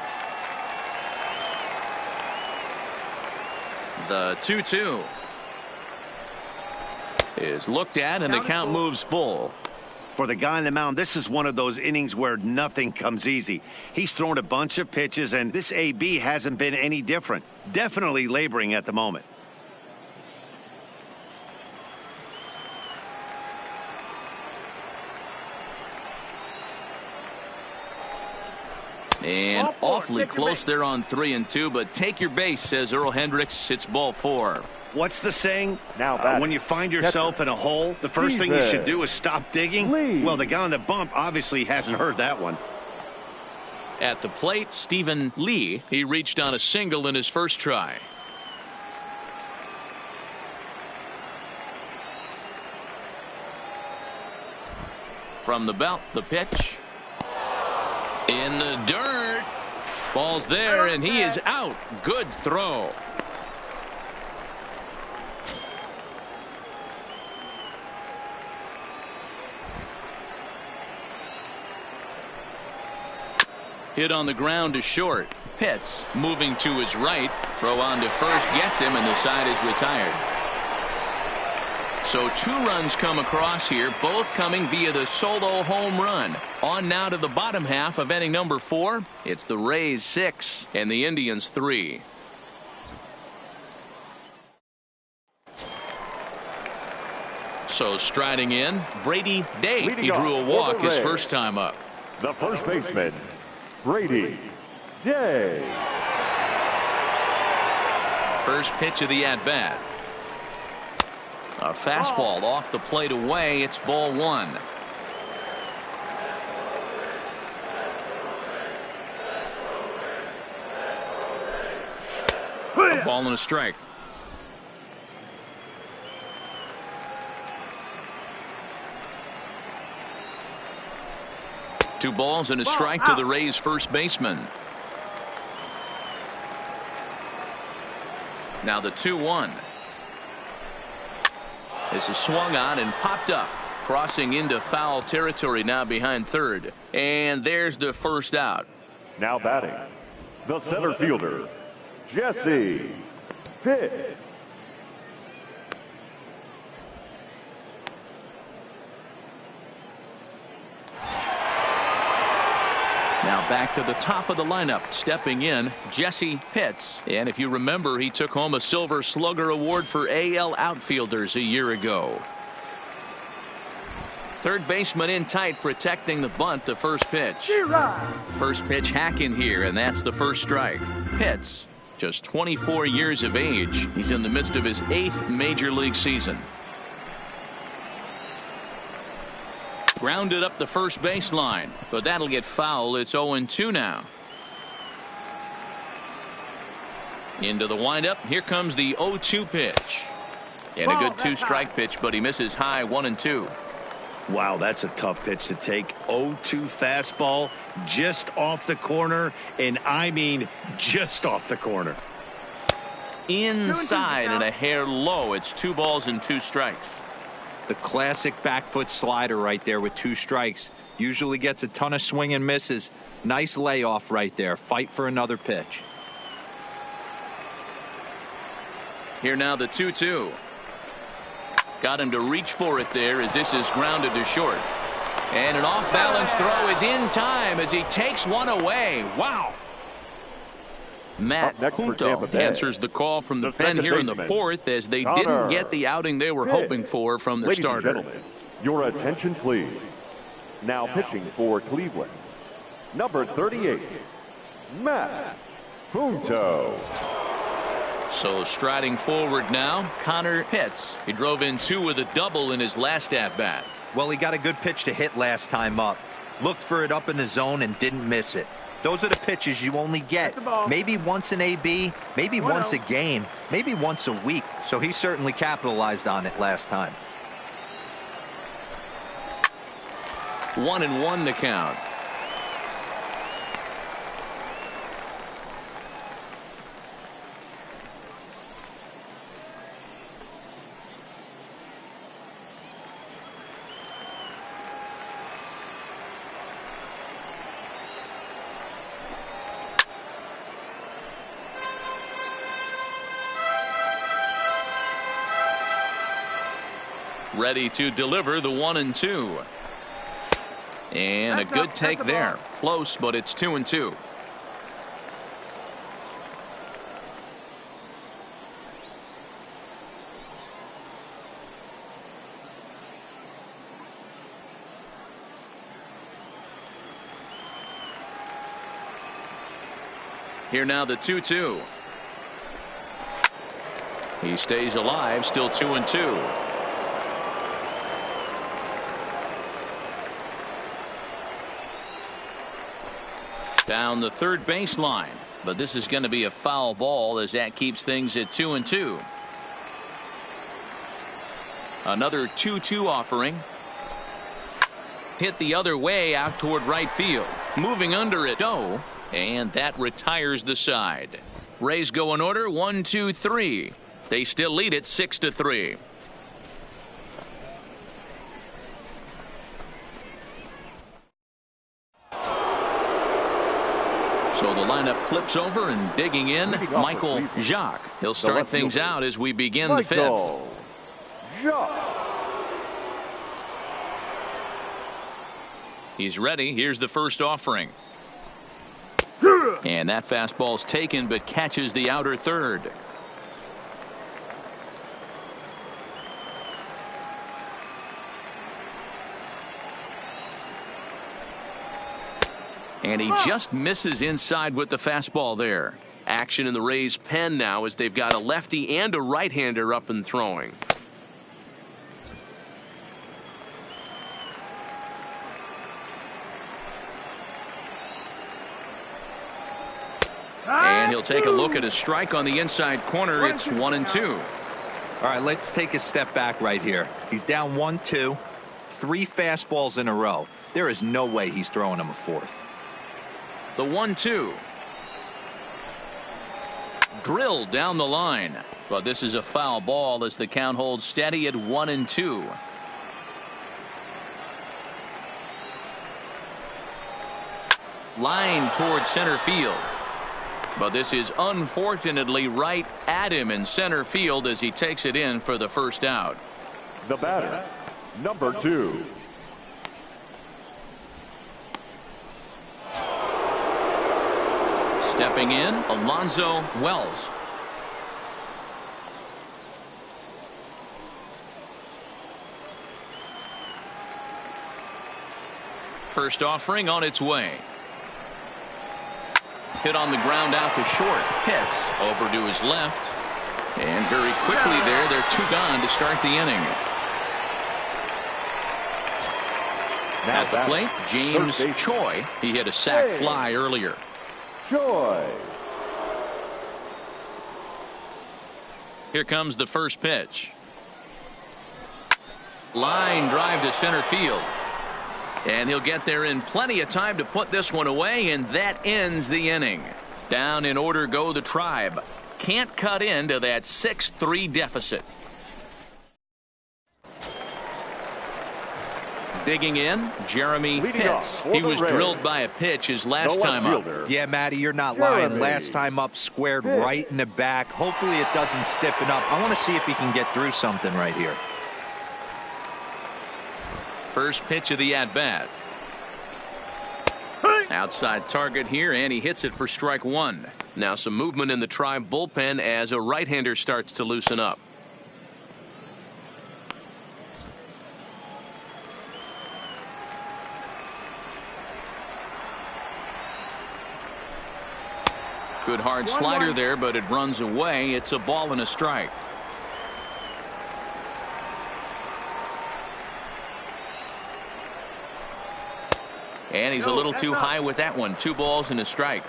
The 2-2 is looked at, and the count moves full. For the guy on the mound, this is one of those innings where nothing comes easy. He's thrown a bunch of pitches, and this AB hasn't been any different. Definitely laboring at the moment. And awfully close there on 3-2, but take your base, says Earl Hendricks. It's ball 4. What's the saying? Now when you find yourself in a hole, the first thing you should do is stop digging. Well, the guy on the bump obviously hasn't heard that one. At the plate, Stephen Lee. He reached on a single in his first try. From the belt, the pitch. In the dirt. Ball's there, and he is out. Good throw. Hit on the ground to short. Pitts moving to his right. Throw on to first gets him, and the side is retired. So 2 runs come across here, both coming via the solo home run. On now to the bottom half of inning number 4. It's the Rays 6 and the Indians 3. So striding in, Brady Day. He drew a walk his first time up. The first baseman, Brady Day. First pitch of the at-bat. A fastball off the plate away. It's ball 1. A ball and a strike. Two balls and a strike to the Rays first baseman. Now the 2-1. This is swung on and popped up, crossing into foul territory now behind third. And there's the first out. Now batting, the center fielder, Jesse Pitts. Now back to the top of the lineup, stepping in, Jesse Pitts. And if you remember, he took home a Silver Slugger Award for AL outfielders a year ago. Third baseman in tight, protecting the bunt, the first pitch. First pitch hack in here, and that's the first strike. Pitts, just 24 years of age. He's in the midst of his 8th major league season. Grounded up the first baseline, but that'll get foul. It's 0-2 now. Into the windup. Here comes the 0-2 pitch. And a good 2-strike pitch, but he misses high 1-2. Wow, that's a tough pitch to take. 0-2 fastball just off the corner, and I mean just off the corner. Inside and a hair low. It's 2 balls and 2 strikes. The classic back foot slider right there with 2 strikes. Usually gets a ton of swing and misses. Nice layoff right there. Fight for another pitch. Here now the 2-2. Got him to reach for it there as this is grounded to short. And an off-balance throw is in time as he takes one away. Wow. Matt Punto answers the call from the pen here in the 4th as they didn't get the outing they were hoping for from their starter. Ladies and gentlemen, your attention please. Now pitching for Cleveland, number 38, Matt Punto. So striding forward now, Connor Pitts. He drove in 2 with a double in his last at-bat. Well, he got a good pitch to hit last time up. Looked for it up in the zone and didn't miss it. Those are the pitches you only get maybe once in AB, maybe once a game, maybe once a week. So he certainly capitalized on it last time. 1-1 to count. Ready to deliver the 1-2. And a good take there. Close, but it's 2-2. Here now the 2-2. He stays alive, still 2-2. Down the third baseline, but this is going to be a foul ball as that keeps things at 2-2. Another 2-2 offering. Hit the other way out toward right field. Moving under it. Oh. And that retires the side. Rays go in order 1, 2, 3. They still lead it 6-3. So the lineup flips over and digging in Michael Jacques. He'll start things out as we begin the fifth. He's ready. Here's the first offering. And that fastball's taken but catches the outer third. And he just misses inside with the fastball there. Action in the Rays' pen now as they've got a lefty and a right-hander up and throwing. And he'll take a look at a strike on the inside corner. It's 1-2. All right, let's take a step back right here. He's down 1-2, 3 fastballs in a row. There is no way he's throwing him a fourth. The 1-2. Drilled down the line. But this is a foul ball as the count holds steady at 1-2. Line towards center field. But this is unfortunately right at him in center field as he takes it in for the first out. The batter, number 2. Stepping in, Alonzo Wells. First offering on its way. Hit on the ground out to short. Hits over to his left. And very quickly there, they're 2 gone to start the inning. Now at the plate, James Choi. He hit a sac fly earlier. Choi. Here comes the first pitch. Line drive to center field. And he'll get there in plenty of time to put this one away, and that ends the inning. Down in order go the Tribe. Can't cut into that 6-3 deficit. Digging in, Jeremy Pitts. He was drilled by a pitch his last time up. Yeah, Matty, you're not lying. Last time up, squared right in the back. Hopefully it doesn't stiffen up. I want to see if he can get through something right here. First pitch of the at-bat. Outside target here, and he hits it for strike 1. Now some movement in the Tribe bullpen as a right-hander starts to loosen up. Good hard slider there, but it runs away. It's a ball and a strike. And he's a little too high with that one. 2 balls and a strike.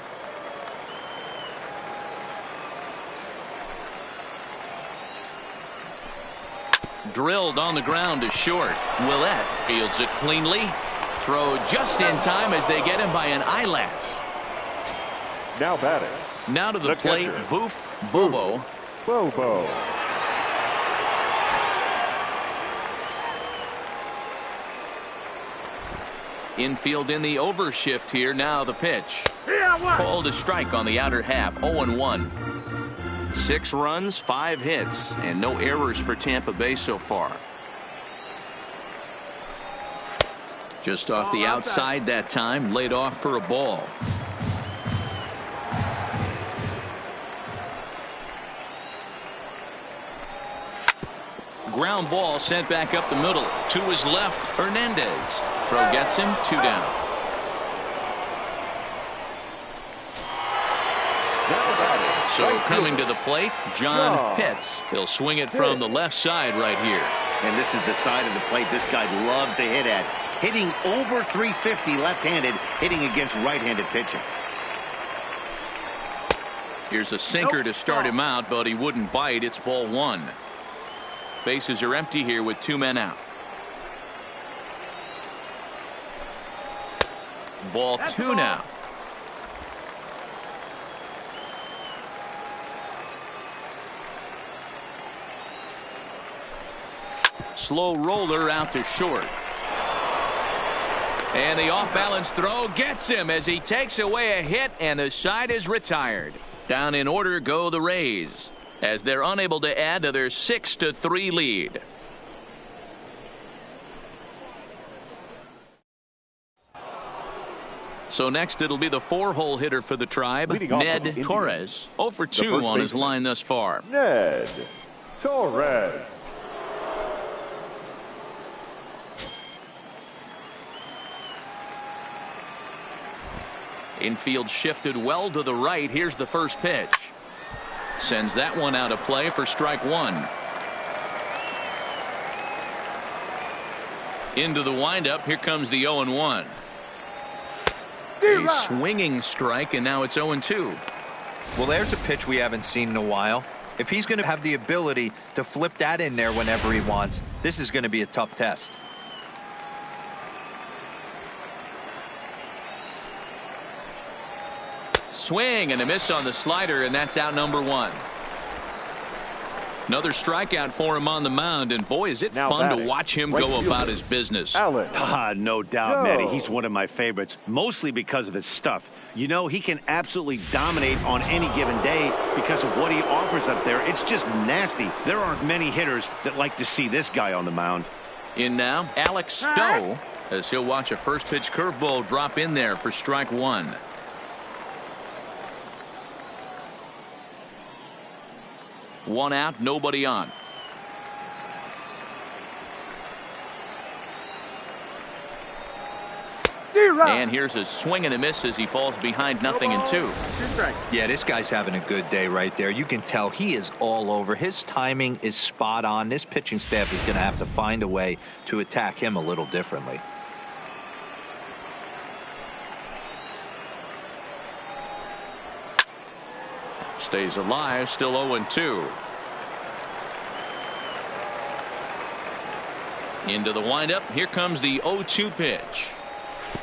Drilled on the ground to short. Willett fields it cleanly. Throw just in time as they get him by an eyelash. Now batting. Now to the plate, Boof Bobo. Bobo. Infield in the overshift here. Now the pitch. Called a strike on the outer half. 0-1. 6 runs, 5 hits, and no errors for Tampa Bay so far. Just off the outside that time, laid off for a ball. Ground ball sent back up the middle. To his left, Hernandez. Throw gets him, 2 down. So coming to the plate, John Pitts. He'll swing it from the left side right here. And this is the side of the plate this guy loves to hit at. Hitting over 350 left-handed, hitting against right-handed pitching. Here's a sinker to start him out, but he wouldn't bite. It's ball 1. Bases are empty here with 2 men out. Ball 2 now. Slow roller out to short. And the off-balance throw gets him as he takes away a hit, and the side is retired. Down in order go the Rays, as they're unable to add to their 6-3 lead. So next it'll be the 4-hole hitter for the Tribe, Ned Torres. 0 for 2 on his line thus far. Ned Torres. Infield shifted well to the right. Here's the first pitch. Sends that one out of play for strike 1. Into the windup. Here comes the 0-1. A swinging strike, and now it's 0-2. Well, there's a pitch we haven't seen in a while. If he's going to have the ability to flip that in there whenever he wants, this is going to be a tough test. Swing and a miss on the slider, and that's out number 1. Another strikeout for him on the mound, and boy, is it fun to watch him go about his business. No doubt, Matty. He's one of my favorites, mostly because of his stuff. You know, he can absolutely dominate on any given day because of what he offers up there. It's just nasty. There aren't many hitters that like to see this guy on the mound. In now, Alex Stowe, as he'll watch a first pitch curveball drop in there for strike 1. One out, nobody on. And here's a swing and a miss as he falls behind 0-2. Yeah, this guy's having a good day right there. You can tell he is all over. His timing is spot on. This pitching staff is going to have to find a way to attack him a little differently. Stays alive, still 0-2. Into the windup. Here comes the 0-2 pitch.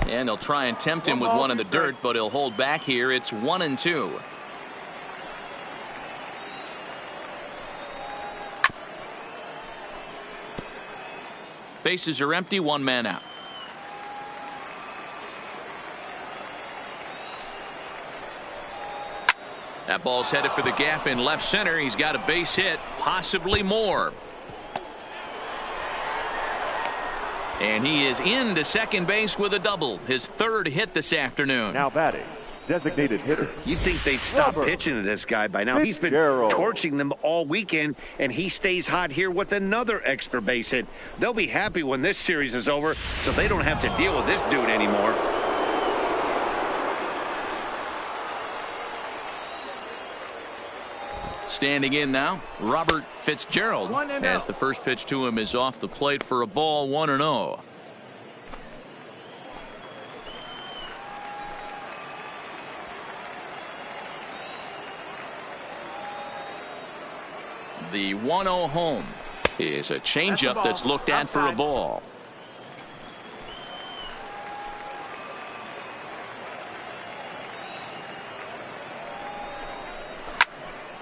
And they'll try and tempt him with one in the dirt, but he'll hold back here. It's 1-2. Bases are empty, 1 man out. That ball's headed for the gap in left center. He's got a base hit, possibly more. And he is into second base with a double. His 3rd hit this afternoon. Now batting, designated hitter. You'd think they'd stop pitching to this guy by now. He's been torching them all weekend, and he stays hot here with another extra base hit. They'll be happy when this series is over, so they don't have to deal with this dude anymore. Standing in now, Robert Fitzgerald, as the first pitch to him is off the plate for a ball, 1-0. The 1-0 home is a changeup that's looked at for a ball.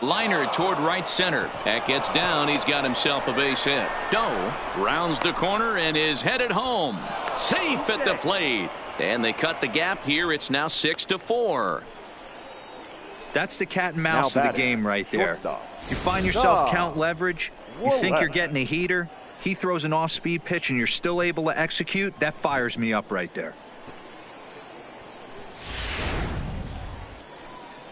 Liner toward right center. That gets down. He's got himself a base hit. Doe rounds the corner and is headed home. Safe at the plate. And they cut the gap here. It's now 6-4. That's the cat and mouse of the game right there. You find yourself count leverage. You think you're getting a heater. he throws an off-speed pitch and you're still able to execute, that fires me up right there.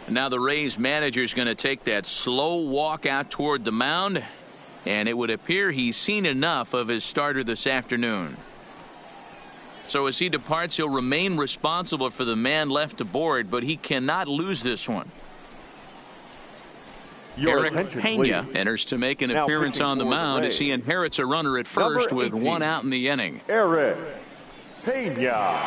Now the Rays manager is going to take that slow walk out toward the mound, and it would appear he's seen enough of his starter this afternoon. So as he departs, he'll remain responsible for the man left aboard, but he cannot lose this one. Eric Pena enters to make an appearance on the mound as he inherits a runner at first with 1 out in the inning. Eric Pena.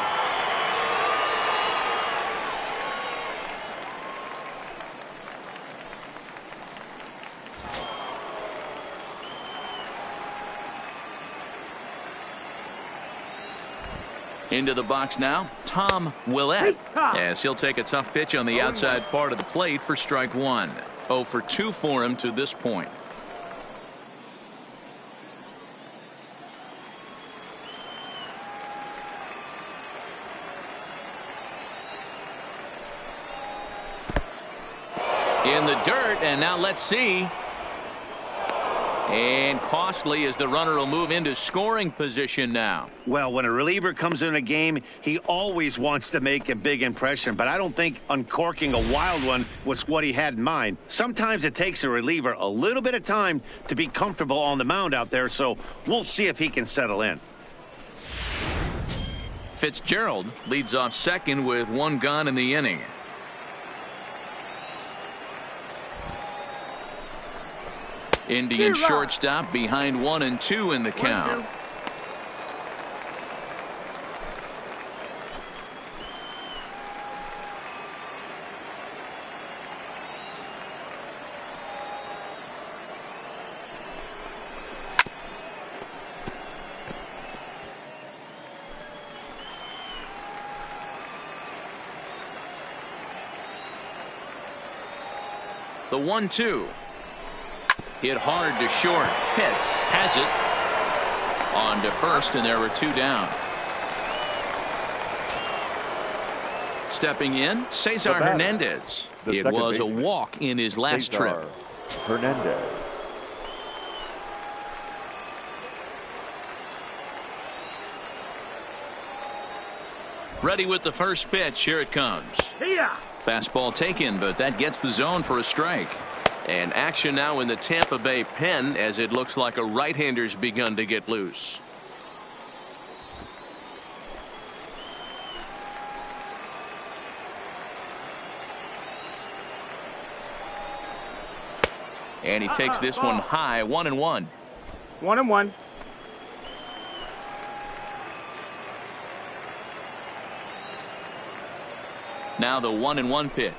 Into the box now, Tom Willett, as he'll take a tough pitch on the outside part of the plate for strike 1. 0 for 2 for him to this point. In the dirt, and now let's see. And costly as the runner will move into scoring position now. Well, when a reliever comes in a game, he always wants to make a big impression, but I don't think uncorking a wild one was what he had in mind. Sometimes it takes a reliever a little bit of time to be comfortable on the mound out there, so we'll see if he can settle in. Fitzgerald leads off second with 1 gone in the inning. Indian shortstop behind 1 and 2 in the count. The 1-2. Hit hard to short. Pitts has it on to first, and there were 2 down. Stepping in, Cesar Hernandez. It was a walk in his last trip. Hernandez. Ready with the first pitch. Here it comes. Fastball taken, but that gets the zone for a strike. And action now in the Tampa Bay pen as it looks like a right-hander's begun to get loose. And he takes this one high, 1-1. 1-1. Now the 1-1 pitch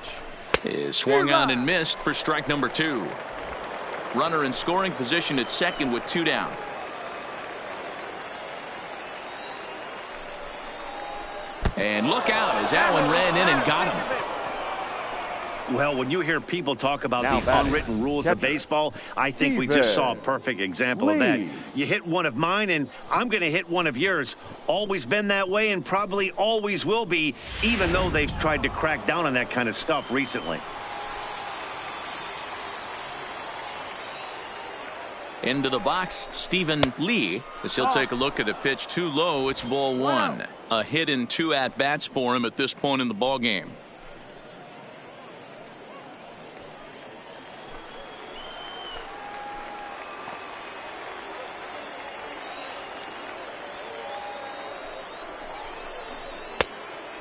is swung on and missed for strike number 2. Runner in scoring position at second with 2 down. And look out as Allen ran in and got him. Well, when you hear people talk about the unwritten rules of baseball, I think we just saw a perfect example of that. You hit one of mine, and I'm going to hit one of yours. Always been that way and probably always will be, even though they've tried to crack down on that kind of stuff recently. Into the box, Stephen Lee, as he'll take a look at a pitch too low. It's ball 1. A hit in 2 at-bats for him at this point in the ball game.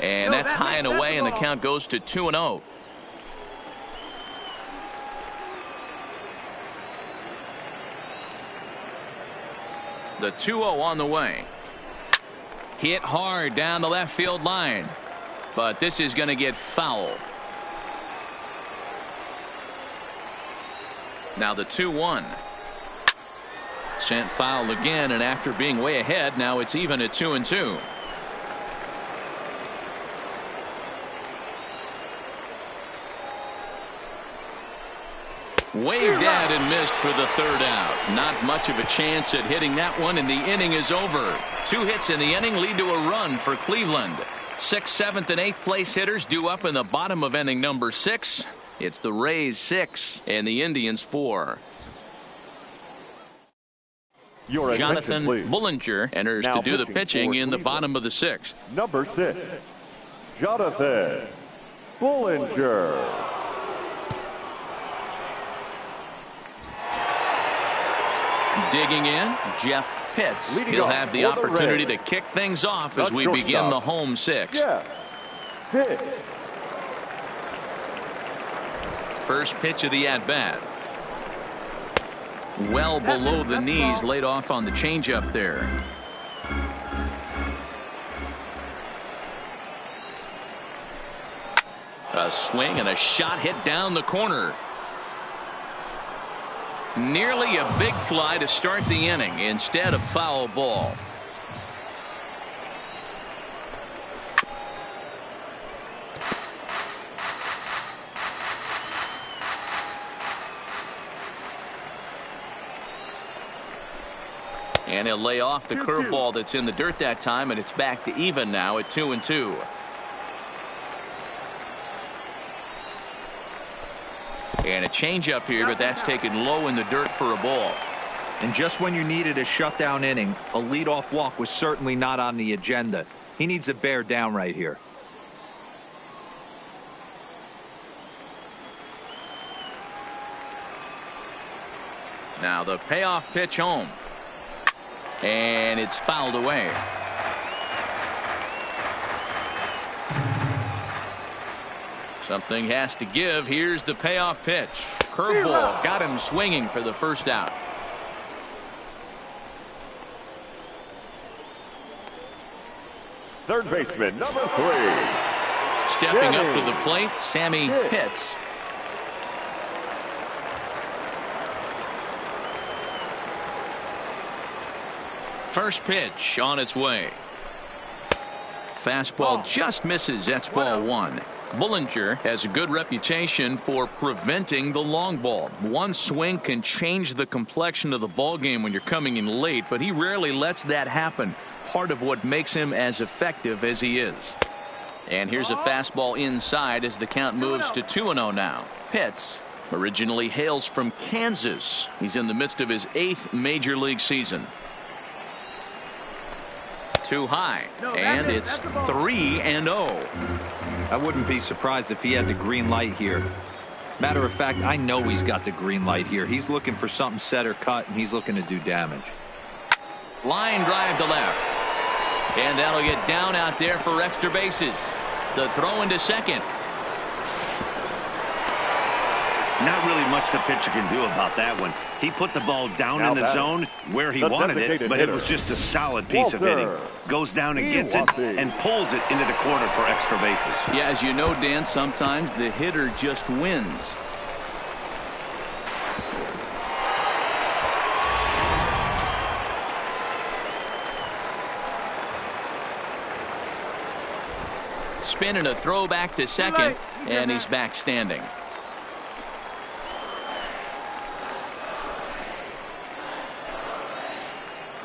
And that's high and away, and the count goes to 2-0. The 2-0 on the way. Hit hard down the left field line, but this is going to get foul. Now the 2-1. Sent foul again, and after being way ahead, now it's even at 2-2. Waved at and missed for the 3rd out. Not much of a chance at hitting that one, and the inning is over. 2 hits in the inning lead to a run for Cleveland. 6th, 7th, and 8th place hitters due up in the bottom of inning number 6. It's the Rays 6 and the Indians 4. Your Jonathan attention, please. Bullinger enters Now to do the pitching pitching for in the Cleveland. bottom of the 6th. Number 6, Jonathan Bullinger. Digging in, Jeff Pitts. Leading He'll off have the for the opportunity to Reds. kick things off The as we begin the shortstop. home 6th. Jeff Pitts. First pitch of the at-bat. Well below the knees, laid off on the changeup there. A swing and a shot hit down the corner. Nearly a big fly to start the inning instead of foul ball. And he'll lay off the curveball that's in the dirt that time, and it's back to even now at 2-2. And a changeup here, but that's taken low in the dirt for a ball. And just when you needed a shutdown inning, a leadoff walk was certainly not on the agenda. He needs to bear down right here. Now the payoff pitch home. And it's fouled away. Something has to give. Here's the payoff pitch. Curveball got him swinging for the first out. Third baseman, number 3. Stepping up to the plate, Sammy Pitts. First pitch on its way. Fastball just misses. That's ball 1. Bullinger has a good reputation for preventing the long ball. One swing can change the complexion of the ball game when you're coming in late, but he rarely lets that happen. Part of what makes him as effective as he is. And here's a fastball inside as the count moves to 2-0 now. Pitts originally hails from Kansas. He's in the midst of his 8th major league season. Too high, and it's 3-0. I wouldn't be surprised if he had the green light here. Matter of fact, I know he's got the green light here. He's looking for something set or cut, and he's looking to do damage. Line drive to left. And that'll get down out there for extra bases. The throw into second. Not really much the pitcher can do about that one. He put the ball down Now in the batting, zone where he the wanted it, designated but hitter, it was just a solid piece of hitting. Walter Goes down and gets it Iwasi. and pulls it into the corner for extra bases. Yeah, as you know, Dan, sometimes the hitter just wins. Spin and a throw back to second, and he's back standing.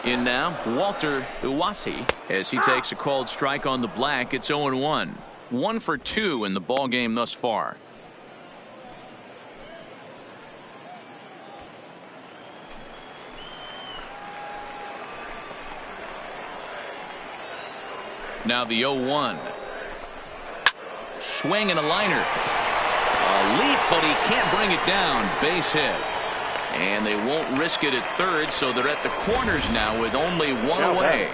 In now, Walter Iwasi as he takes a called strike on the black. It's 0-1. 1 for 2 in the ball game thus far. Now the 0-1. Swing and a liner. A leap, but he can't bring it down. Base hit. And they won't risk it at third, so they're at the corners now with only one away.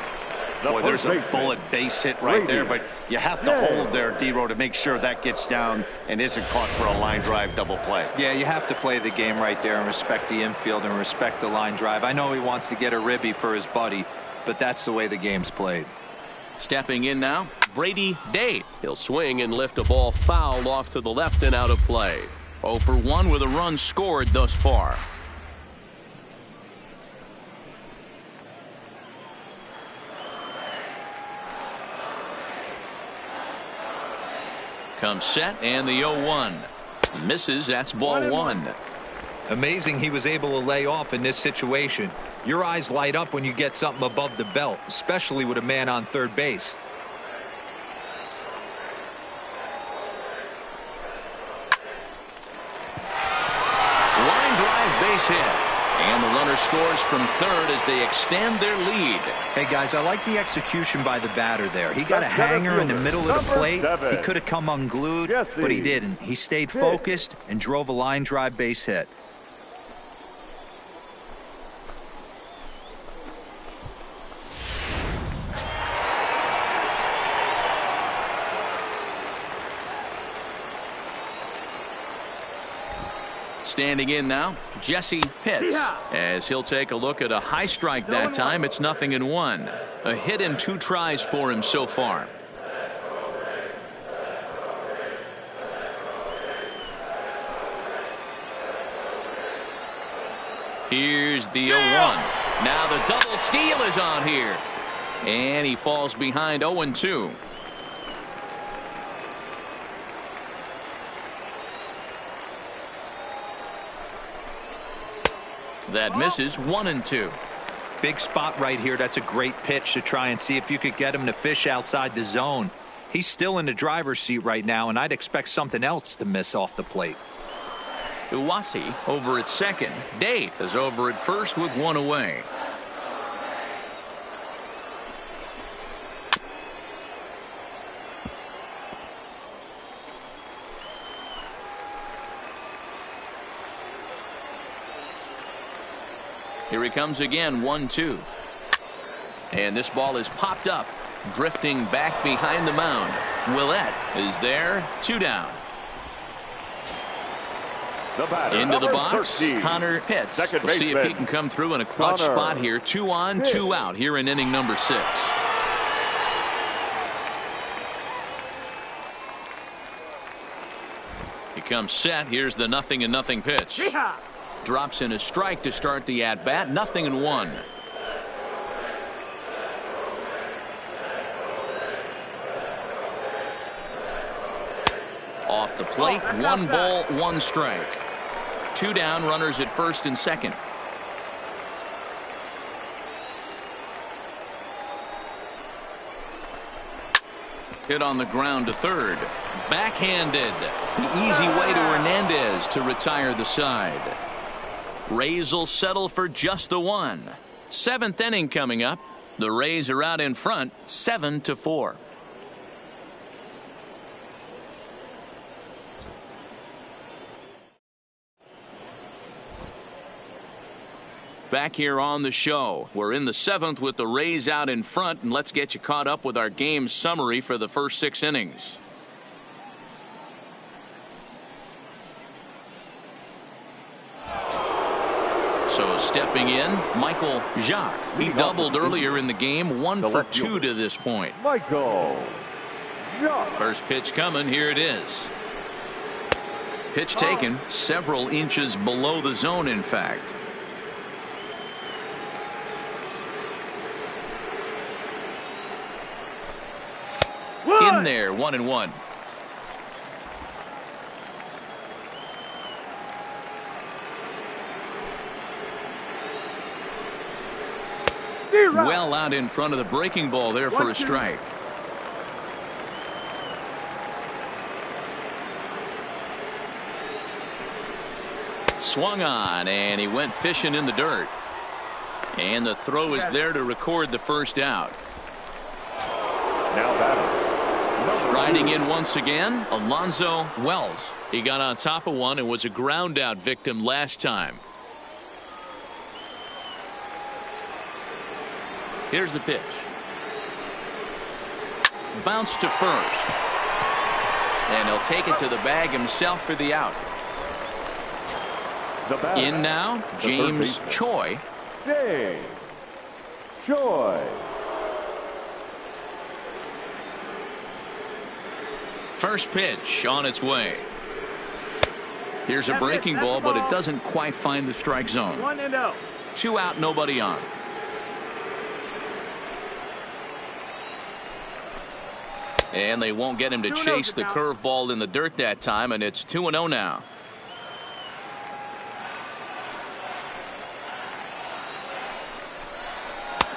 Boy, there's a bullet base hit right there, but you have to hold there, D-Row, to make sure that gets down and isn't caught for a line drive double play. Yeah, you have to play the game right there and respect the infield and respect the line drive. I know he wants to get a ribby for his buddy, but that's the way the game's played. Stepping in now, Brady Day. He'll swing and lift a ball fouled off to the left and out of play. 0 for 1 with a run scored thus far. Comes set, and the 0-1. Misses. That's ball 1. Amazing he was able to lay off in this situation. Your eyes light up when you get something above the belt, especially with a man on third base. Line drive base hit. And the runner scores from third as they extend their lead. Hey, guys, I like the execution by the batter there. He got a hanger in the middle of the plate. He could have come unglued, but he didn't. He stayed focused and drove a line drive base hit. Standing in now, Jesse Pitts, as he'll take a look at a high strike that time. It's 0-1. A hit in 2 tries for him so far. Here's the 0-1. Now the double steal is on here. And he falls behind 0-2. That misses 1-2. Big spot right here. That's a great pitch to try and see if you could get him to fish outside the zone. He's still in the driver's seat right now, and I'd expect something else to miss off the plate. Iwasi over at second. Date is over at first with 1 away. Here he comes again, 1-2. And this ball is popped up, drifting back behind the mound. Willett is there, 2 down. Into the box, 13. Connor Pitts. We'll see if he can come through in a clutch spot here. 2 on, 2 out here in inning number 6. He comes set. Here's the 0-0 pitch. Drops in a strike to start the at-bat. 0-1. Off the plate, 1 ball, 1 strike. 2 down, runners at first and second. Hit on the ground to third. Backhanded. The easy way to Hernandez to retire the side. Rays will settle for just the 1. 7th inning coming up. The Rays are out in front, 7-4. Back here on the show. We're in the 7th with the Rays out in front, and let's get you caught up with our game summary for the first 6 innings. So stepping in, Michael Jacques. He doubled earlier in the game, 1 for 2 to this point. Michael Jacques. First pitch coming, here it is. Pitch taken several inches below the zone, in fact. In there, 1-1. Well out in front of the breaking ball there for a strike. Swung on, and he went fishing in the dirt. And the throw is there to record the first out. Now batting. Riding in once again, Alonzo Wells. He got on top of one and was a ground out victim last time. Here's the pitch. Bounce to first. And he'll take it to the bag himself for the out. In now, James Choi. James Choi. First pitch on its way. Here's a breaking ball, but it doesn't quite find the strike zone. 1-0. 2 out, nobody on. And they won't get him to chase the curveball in the dirt that time, and it's 2-0 now.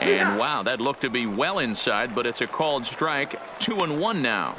And wow, that looked to be well inside, but it's a called strike. 2-1 now.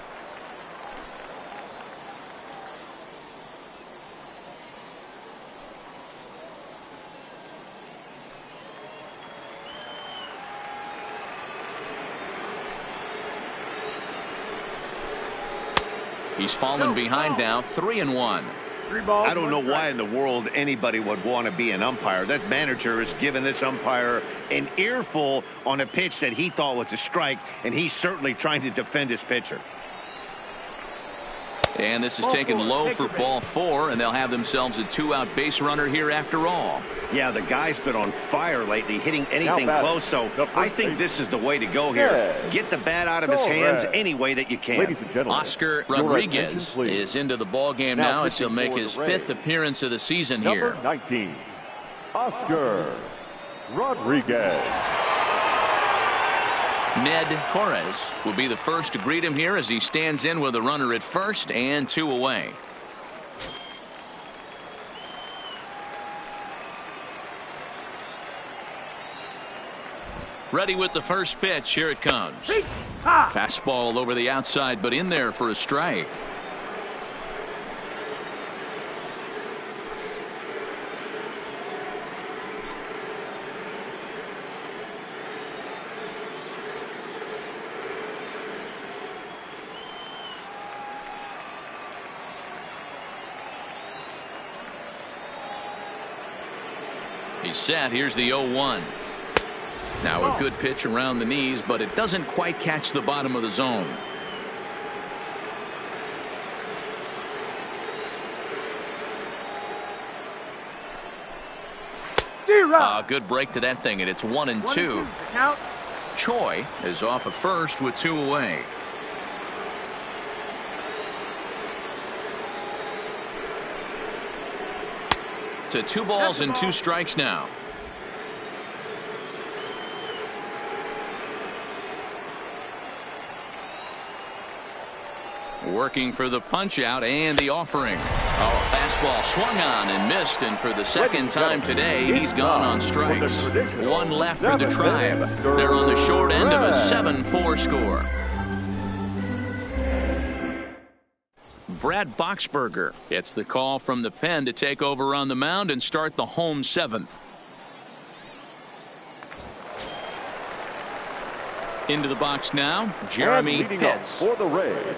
He's fallen behind now, 3-1. I don't know why in the world anybody would want to be an umpire. That manager has given this umpire an earful on a pitch that he thought was a strike, and he's certainly trying to defend his pitcher. And this is taken low for ball 4, and they'll have themselves a 2-out base runner here after all. Yeah, the guy's been on fire lately, hitting anything close, so I think this is the way to go here. Get the bat out of his hands any way that you can. Ladies and gentlemen, Oscar Rodriguez is into the ball game now as he'll make his 5th appearance of the season here. Number 19, Oscar Rodriguez. Ned Torres will be the first to greet him here as he stands in with a runner at first and 2 away. Ready with the first pitch. Here it comes. Fastball over the outside, but in there for a strike. He's set. Here's the 0-1. Now a good pitch around the knees, but it doesn't quite catch the bottom of the zone. Good break to that thing, and it's 1-2. Choi is off at first with 2 away. To 2 balls and 2 strikes now. Working for the punch out and the offering. Oh, fastball swung on and missed, and for the second time today he's gone on strikes. 1 left for the Tribe. They're on the short end of a 7-4 score. Brad Boxberger gets the call from the pen to take over on the mound and start the home 7th. Into the box now, Jeremy Pitts. For the Rays,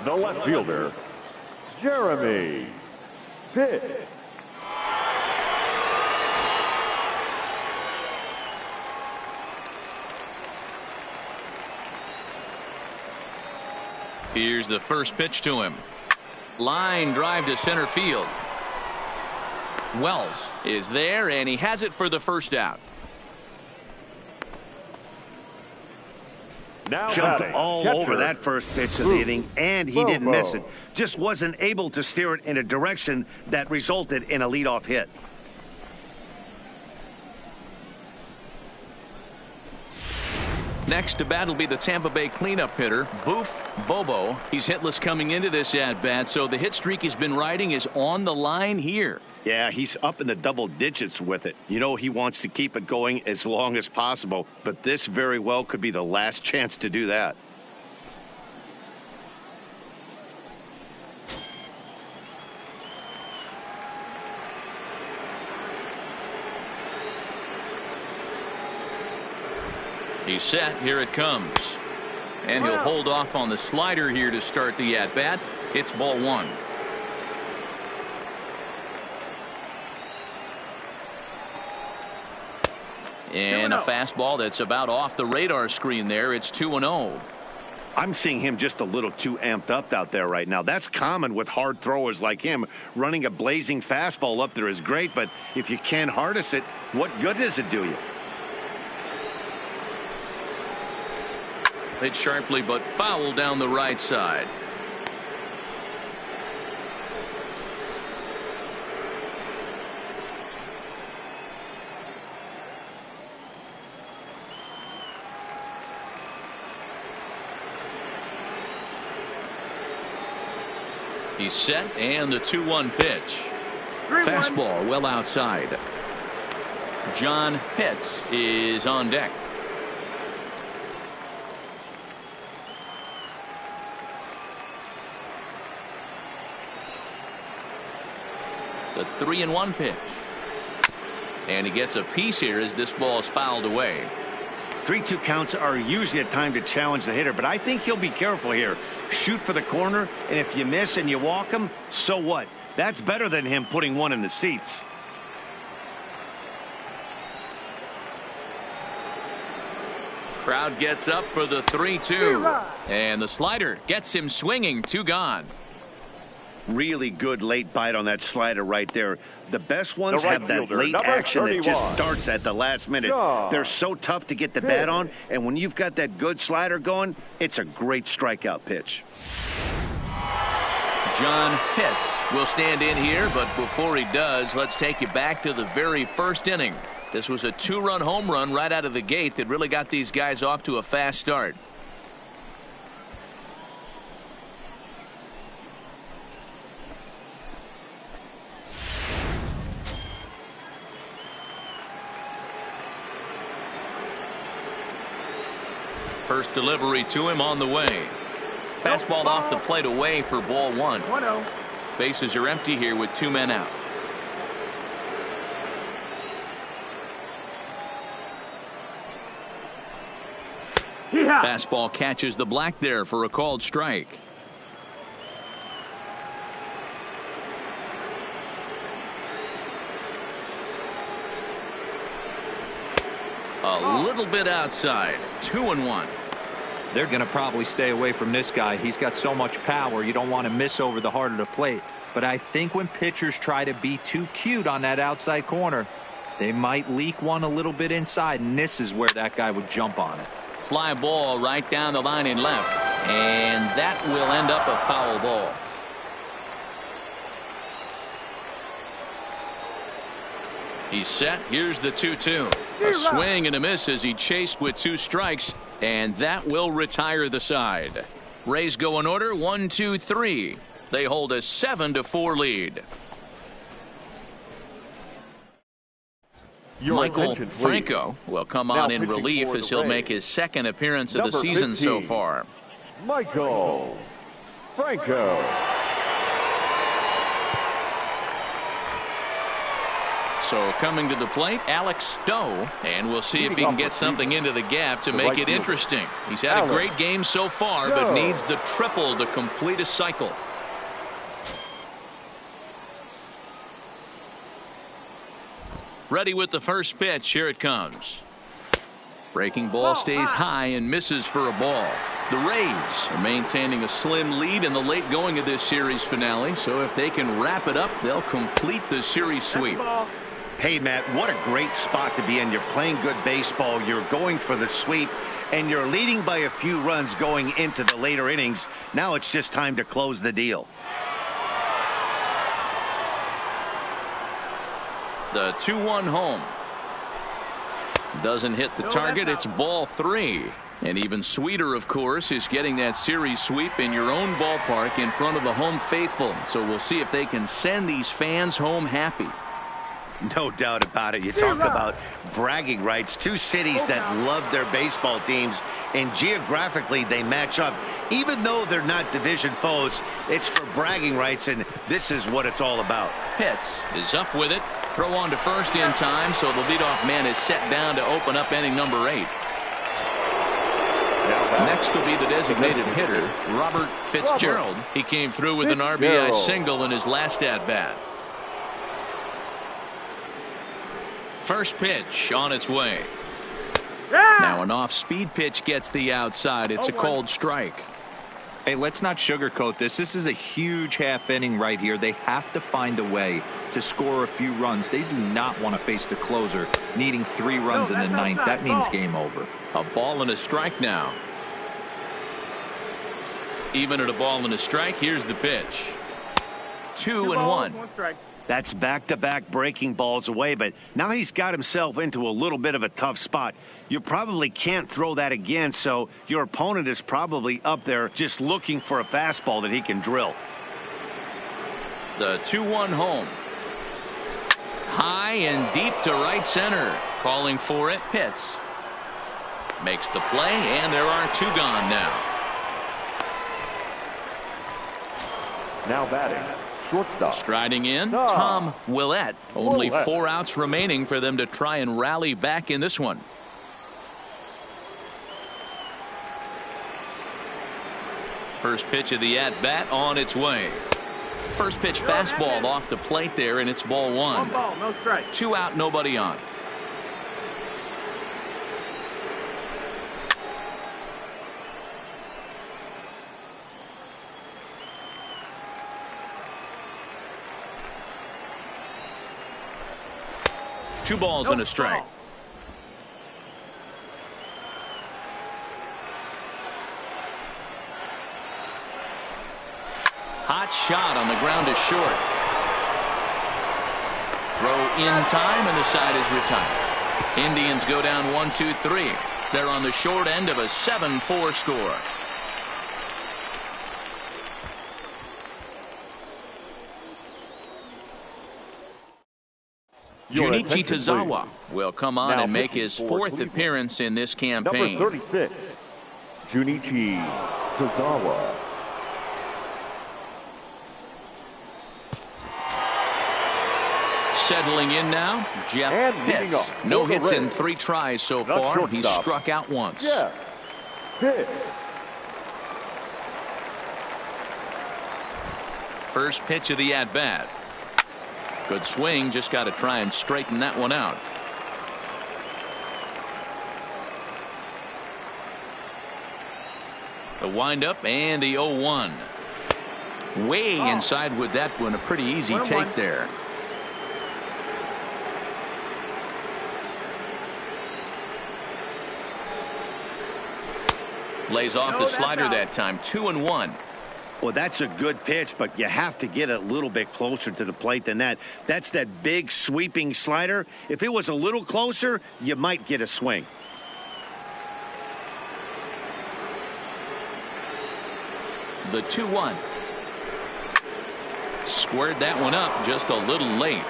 the left fielder, Jeremy Pitts. Here's the first pitch to him. Line drive to center field. Wells is there, and he has it for the first out. Now jumped all over that first pitch of the inning, and he didn't miss it. Just wasn't able to steer it in a direction that resulted in a leadoff hit. Next to bat will be the Tampa Bay cleanup hitter, Boof Bobo. He's hitless coming into this at-bat, so the hit streak he's been riding is on the line here. Yeah, he's up in the double digits with it. You know, he wants to keep it going as long as possible, but this very well could be the last chance to do that. He's set. Here it comes. And he'll hold off on the slider here to start the at-bat. It's ball 1. And a fastball that's about off the radar screen there. It's 2-0. I'm seeing him just a little too amped up out there right now. That's common with hard throwers like him. Running a blazing fastball up there is great, but if you can't harness it, what good does it do you? Hit sharply but foul down the right side. He's set, and the 2-1 pitch. Fastball well outside. John Pitts is on deck. The 3-1 pitch. And he gets a piece here as this ball is fouled away. 3-2 counts are usually a time to challenge the hitter, but I think he'll be careful here. Shoot for the corner, and if you miss and you walk him, so what? That's better than him putting one in the seats. Crowd gets up for the 3-2. And the slider gets him swinging. 2 gone. Really good late bite on that slider right there. The best ones have that late action that just starts at the last minute. They're so tough to get the bat on, and when you've got that good slider going, it's a great strikeout pitch. John Pitts will stand in here, but before he does, let's take you back to the very first inning. This was a 2-run home run right out of the gate that really got these guys off to a fast start. First delivery to him on the way. Fastball off the plate away for ball 1. 1-0. Bases are empty here with 2 men out. Fastball catches the black there for a called strike. A little bit outside. 2-1. They're going to probably stay away from this guy. He's got so much power. You don't want to miss over the heart of the plate. But I think when pitchers try to be too cute on that outside corner, they might leak one a little bit inside, and this is where that guy would jump on it. Fly ball right down the line in left, and that will end up a foul ball. He's set. Here's the 2-2. A swing and a miss as he chased with 2 strikes, and that will retire the side. Rays go in order 1, 2, 3. They hold a 7-4 lead. Michael Franco will come on in relief as he'll make his 2nd appearance of the season so far. Michael Franco. So coming to the plate, Alex Stowe, and we'll see if he can get something into the gap to make it interesting. He's had a great game so far, but needs the triple to complete a cycle. Ready with the first pitch. Here it comes. Breaking ball stays high and misses for a ball. The Rays are maintaining a slim lead in the late going of this series finale, so if they can wrap it up, they'll complete the series sweep. Hey, Matt, what a great spot to be in. You're playing good baseball. You're going for the sweep, and you're leading by a few runs going into the later innings. Now it's just time to close the deal. The 2-1 home. Doesn't hit the target. It's ball 3. And even sweeter, of course, is getting that series sweep in your own ballpark in front of the home faithful. So we'll see if they can send these fans home happy. No doubt about it. You talk about bragging rights. 2 cities that love their baseball teams, and geographically they match up. Even though they're not division foes, it's for bragging rights, and this is what it's all about. Pitts is up with it. Throw on to first in time, so the leadoff man is set down to open up inning number 8. Next will be the designated hitter, Robert Fitzgerald. He came through with an RBI single in his last at-bat. First pitch on its way. Now an off-speed pitch gets the outside. It's a called strike. Hey, let's not sugarcoat this. This is a huge half inning right here. They have to find a way to score a few runs. They do not want to face the closer needing 3 runs in the 9th. That means game over. A ball and a strike now. Even at a ball and a strike, here's the pitch. 2-1. That's back-to-back breaking balls away, but now he's got himself into a little bit of a tough spot. You probably can't throw that again, so your opponent is probably up there just looking for a fastball that he can drill. The 2-1 home. High and deep to right center. Calling for it, Pitts. Makes the play, and there are 2 gone now. Now batting, shortstop. Striding in, Tom Willett. Only 4 outs remaining for them to try and rally back in this one. First pitch of the at-bat on its way. First pitch fastball off the plate there, and it's ball one. 1 ball, no strike. 2 out, nobody on. Two balls and a strike. Hot shot on the ground is short. Throw in time, and the side is retired. Indians go down 1-2-3. They're on the short end of a 7-4 score. Junichi Tazawa will come on now and make his 4th appearance in this campaign. Number 36, Junichi Tazawa. Settling in now, Jeff Pitts. No hits in 3 tries so far. He's struck out once. Yeah. Pitts. First pitch of the at-bat. Good swing, just got to try and straighten that one out. The windup and the 0-1. Way inside with that one. A pretty easy take there. Lays off the slider that time. 2-1. Well, that's a good pitch, but you have to get a little bit closer to the plate than that. That's that big sweeping slider. If it was a little closer, you might get a swing. The 2-1. Squared that one up just a little late.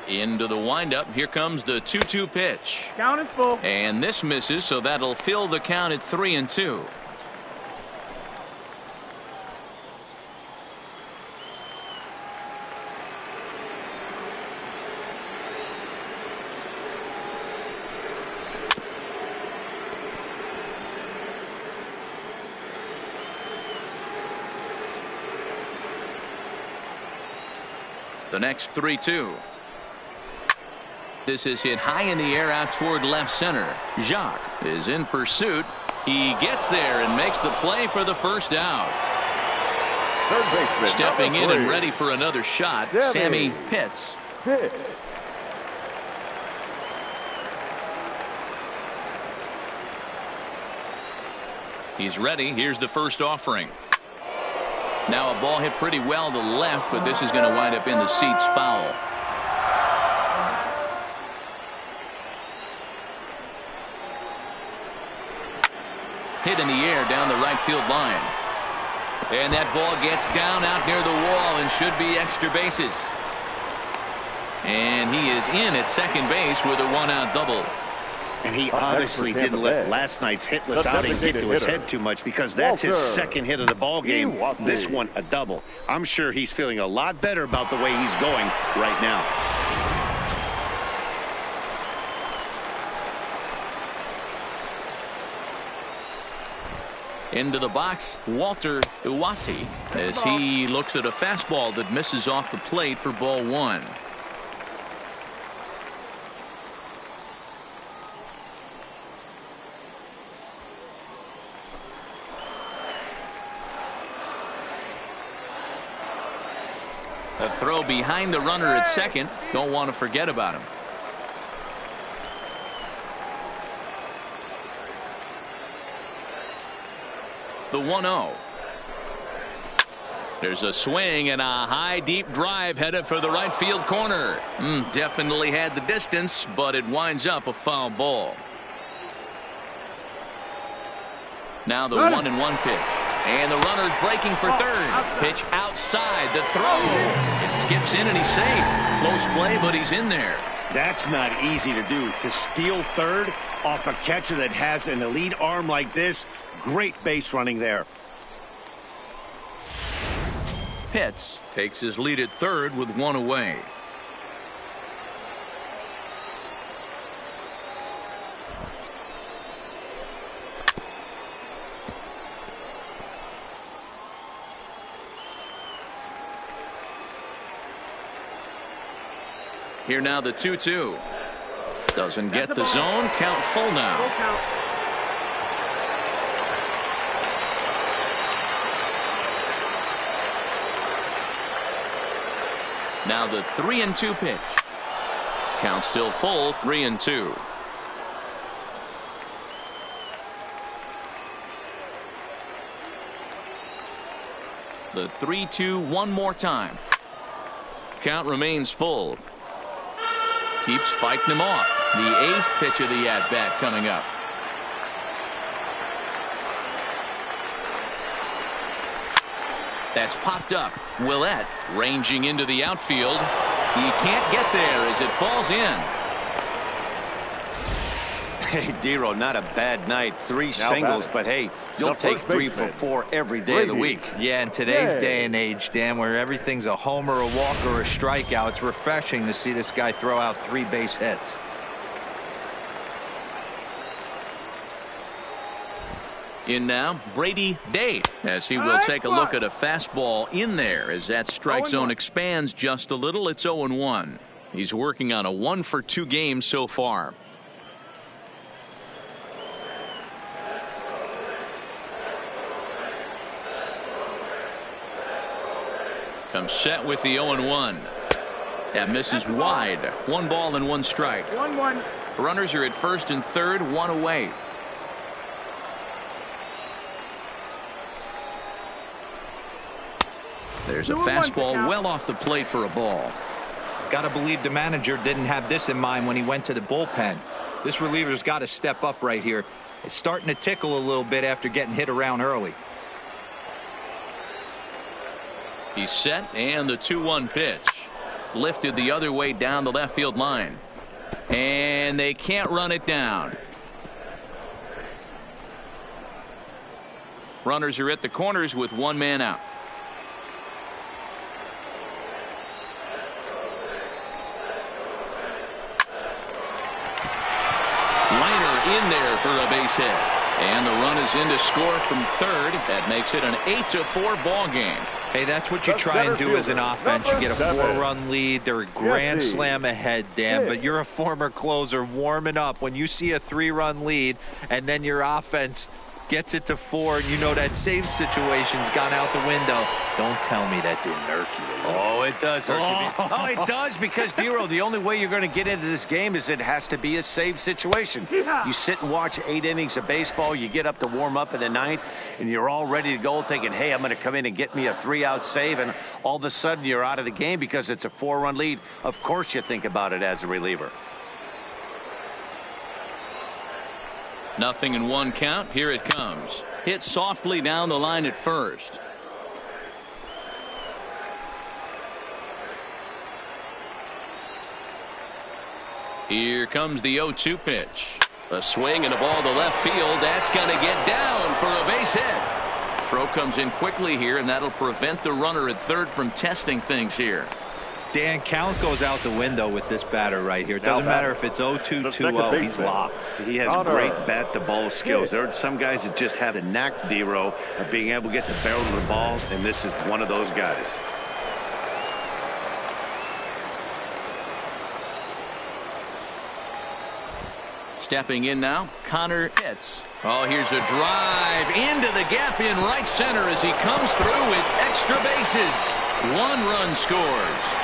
Into the windup. Here comes the 2-2 pitch. Count is full. And this misses, so that'll fill the count at 3-2. The next 3-2. This is hit high in the air out toward left center. Jacques is in pursuit. He gets there and makes the play for the first out. Third baseman, stepping in and ready for another shot, Sammy Pitts. He's ready. Here's the first offering. Now a ball hit pretty well to left, but this is going to wind up in the seats foul. Hit in the air down the right field line. And that ball gets down out near the wall and should be extra bases. And he is in at second base with a 1-out double. And he obviously didn't let last night's hitless outing get to his head too much, because that's his second hit of the ball game. This one a double. I'm sure he's feeling a lot better about the way he's going right now. Into the box, Walter Iwasi, as he looks at a fastball that misses off the plate for ball one. A throw behind the runner at second. Don't want to forget about him. The 1-0. There's a swing and a high deep drive headed for the right field corner. Definitely had the distance, but it winds up a foul ball. Now the 1-1 pitch. And the runner's breaking for third. Pitch outside. The throw. It skips in and he's safe. Close play, but he's in there. That's not easy to do. To steal third off a catcher that has an elite arm like this. Great base running there. Pitts takes his lead at third with one away. Here now the 2-2. Doesn't get the zone. Count full now. Now the 3-2 pitch. Count still full, 3-2. The 3-2 one more time. Count remains full. Keeps fighting him off. The 8th pitch of the at-bat coming up. That's popped up. Willette ranging into the outfield. He can't get there as it falls in. Hey, Dero, not a bad night. 3 singles, but hey, you'll take 3 for 4 every day of the week. Yeah, in today's day and age, Dan, where everything's a homer, a walk, or a strikeout, it's refreshing to see this guy throw out 3 base hits. In now, Brady Day, as he will take a look at a fastball in there as that strike zone expands just a little. It's 0-1. He's working on a 1-for-2 game so far. Comes set with the 0-1. That misses wide. 1 ball and 1 strike. 1-1. Runners are at first and third, 1 away. There's a fastball well off the plate for a ball. Got to believe the manager didn't have this in mind when he went to the bullpen. This reliever's got to step up right here. It's starting to tickle a little bit after getting hit around early. He's set, and the 2-1 pitch. Lifted the other way down the left field line. And they can't run it down. Runners are at the corners with 1 man out. In there for a base hit, and the run is in to score from third. That makes it an 8-4 ball game. Hey, that's what you try and do as an offense. You get a 4-run lead. They're a grand slam ahead, Dan, but you're a former closer warming up when you see a 3-run lead and then your offense gets it to 4 and you know that save situation's gone out the window. Don't tell me that didn't irk you. Oh, it does irk you. Oh, it does, because, Dero, the only way you're going to get into this game is it has to be a save situation. You sit and watch 8 innings of baseball, you get up to warm up in the 9th, and you're all ready to go thinking, hey, I'm going to come in and get me a 3-out save, and all of a sudden you're out of the game because it's a 4-run lead. Of course you think about it as a reliever. 0-1 count. Here it comes. Hit softly down the line at first. Here comes the 0-2 pitch. A swing and a ball to left field. That's going to get down for a base hit. Throw comes in quickly here, and that'll prevent the runner at third from testing things here. Dan, count goes out the window with this batter right here. It doesn't matter if it's 0-2, 2-0. He's locked. He has great bat-to-ball skills. There are some guys that just have a knack, Dero, of being able to get the barrel of the ball, and this is one of those guys. Stepping in now, Connor Pitts. Oh, here's a drive into the gap in right center as he comes through with extra bases. 1 run scores.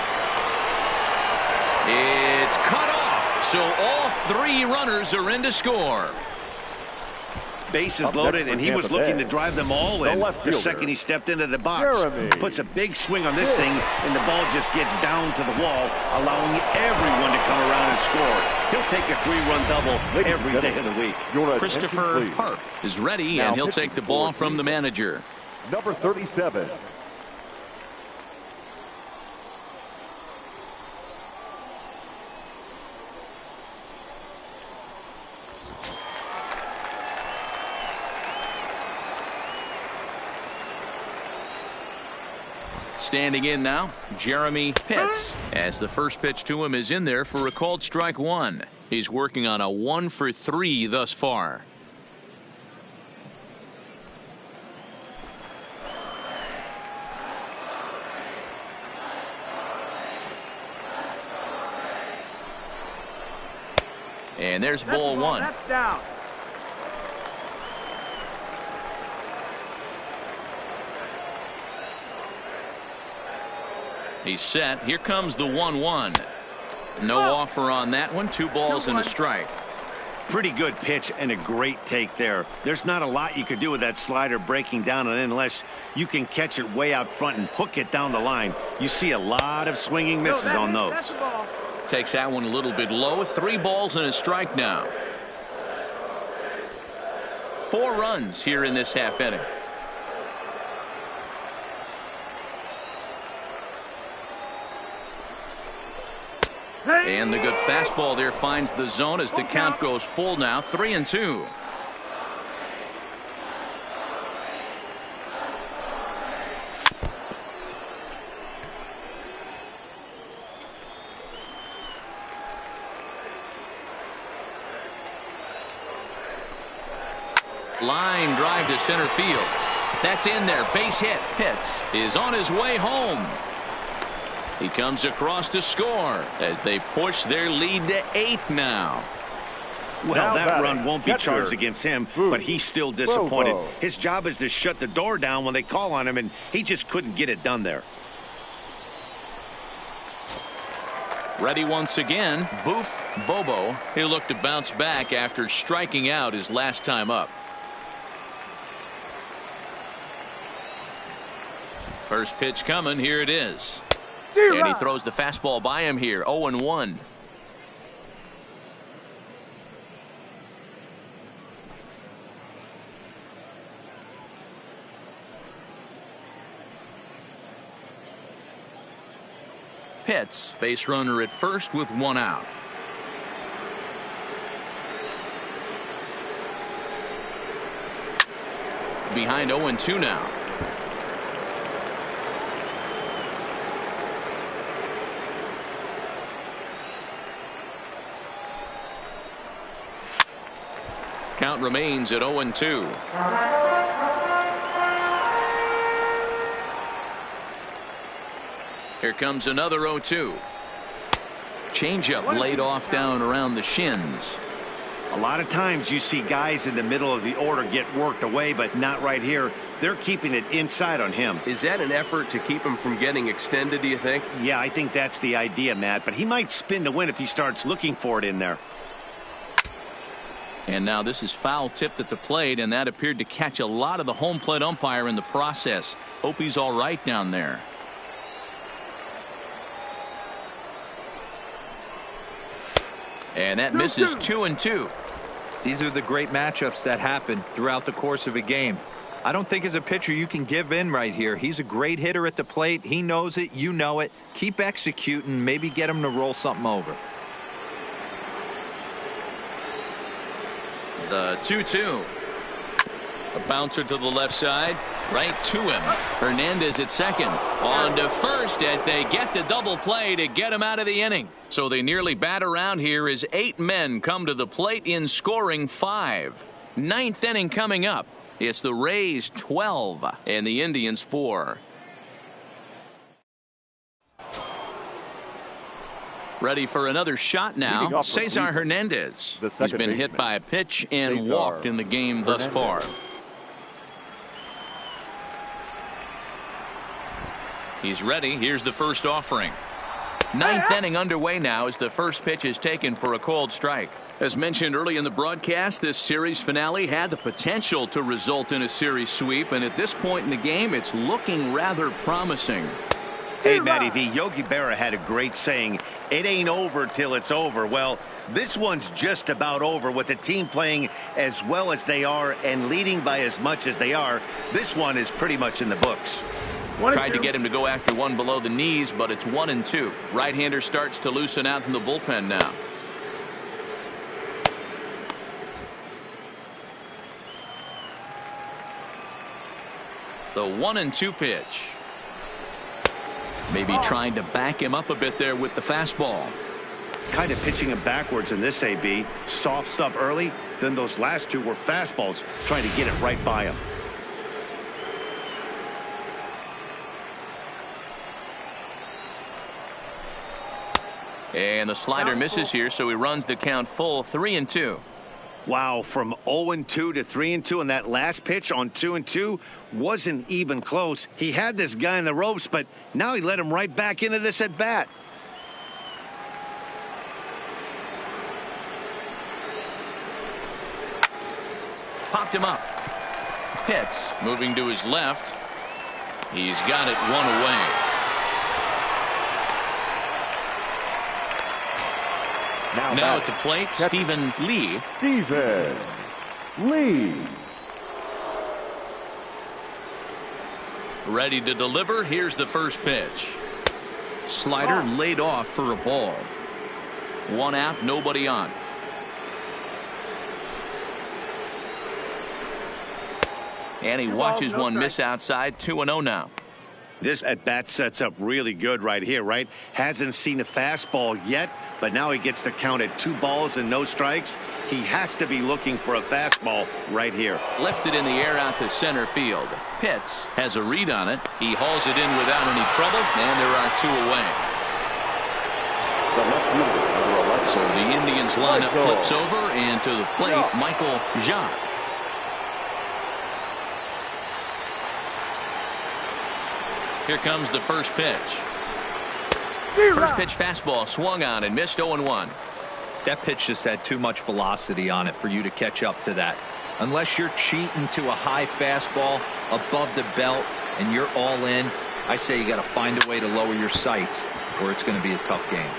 It's cut off, so all 3 runners are in to score. Bases loaded, and he was looking to drive them all in the second he stepped into the box. Puts a big swing on this thing, and the ball just gets down to the wall, allowing everyone to come around and score. He'll take a 3-run double every day of the week. Christopher Harp is ready, and he'll take the ball from the manager. Number 37. Standing in now, Jeremy Pitts, as the first pitch to him is in there for a called strike 1. He's working on a 1-for-3 thus far. And there's ball one. That's down. He's set. Here comes the 1-1. No offer on that one. 2 balls and a strike. Pretty good pitch and a great take there. There's not a lot you could do with that slider breaking down and unless you can catch it way out front and hook it down the line. You see a lot of swinging misses on those. Takes that one a little bit low. 3 balls and a strike now. 4 runs here in this half inning. And the good fastball there finds the zone as the count goes full now. 3-2. Line drive to center field. That's in there. Base hit. Pitts is on his way home. He comes across to score as they push their lead to 8 now. Well, that run won't be charged against him, but he's still disappointed. His job is to shut the door down when they call on him, and he just couldn't get it done there. Ready once again. Boof Bobo. He'll look to bounce back after striking out his last time up. First pitch coming. Here it is. And he throws the fastball by him here. 0-1. Pitts, base runner at first with 1 out. Behind 0-2 now. Count remains at 0-2. Here comes another 0-2. Changeup laid off down around the shins. A lot of times you see guys in the middle of the order get worked away, but not right here. They're keeping it inside on him. Is that an effort to keep him from getting extended, do you think? Yeah, I think that's the idea, Matt, but he might spin to win if he starts looking for it in there. And now this is foul tipped at the plate, and that appeared to catch a lot of the home plate umpire in the process. Hope he's all right down there. And that misses 2-2. These are the great matchups that happen throughout the course of a game. I don't think as a pitcher you can give in right here. He's a great hitter at the plate. He knows it. You know it. Keep executing. Maybe get him to roll something over. The 2-2. A bouncer to the left side, right to him. Hernandez at second. On to first as they get the double play to get him out of the inning. So they nearly bat around here as 8 men come to the plate in scoring 5. 9th inning coming up. It's the Rays 12 and the Indians 4. Ready for another shot now. Cesar Hernandez. He's been hit by a pitch and walked in the game thus far. He's ready. Here's the first offering. 9th inning underway now as the first pitch is taken for a called strike. As mentioned early in the broadcast, this series finale had the potential to result in a series sweep, and at this point in the game, it's looking rather promising. Hey, Matty V, Yogi Berra had a great saying, it ain't over till it's over. Well, this one's just about over with the team playing as well as they are and leading by as much as they are. This one is pretty much in the books. Tried to get him to go after one below the knees, but it's 1-2. Right-hander starts to loosen out in the bullpen now. The 1-2 pitch. Maybe trying to back him up a bit there with the fastball. Kind of pitching him backwards in this AB. Soft stuff early, then those last 2 were fastballs, trying to get it right by him. And the slider misses here, so he runs the count full 3-2. Wow, from 0-2 to 3-2, and that last pitch on 2-2 wasn't even close. He had this guy in the ropes, but now he let him right back into this at bat. Popped him up. Pitts moving to his left. He's got it one away. Now at the plate, Stephen Lee. Stephen Lee. Ready to deliver. Here's the first pitch. Slider laid off for a ball. 1 out, nobody on. And he watches one miss outside. 2-0 now. This at-bat sets up really good right here, right? Hasn't seen a fastball yet, but now he gets the count at 2 balls and no strikes. He has to be looking for a fastball right here. Lifted in the air out to center field. Pitts has a read on it. He hauls it in without any trouble, and there are 2 away. So the Indians lineup flips over, and to the plate, Michael Jacques. Here comes the first pitch. First pitch fastball swung on and missed. 0-1. That pitch just had too much velocity on it for you to catch up to that. Unless you're cheating to a high fastball above the belt and you're all in, I say you got to find a way to lower your sights or it's going to be a tough game.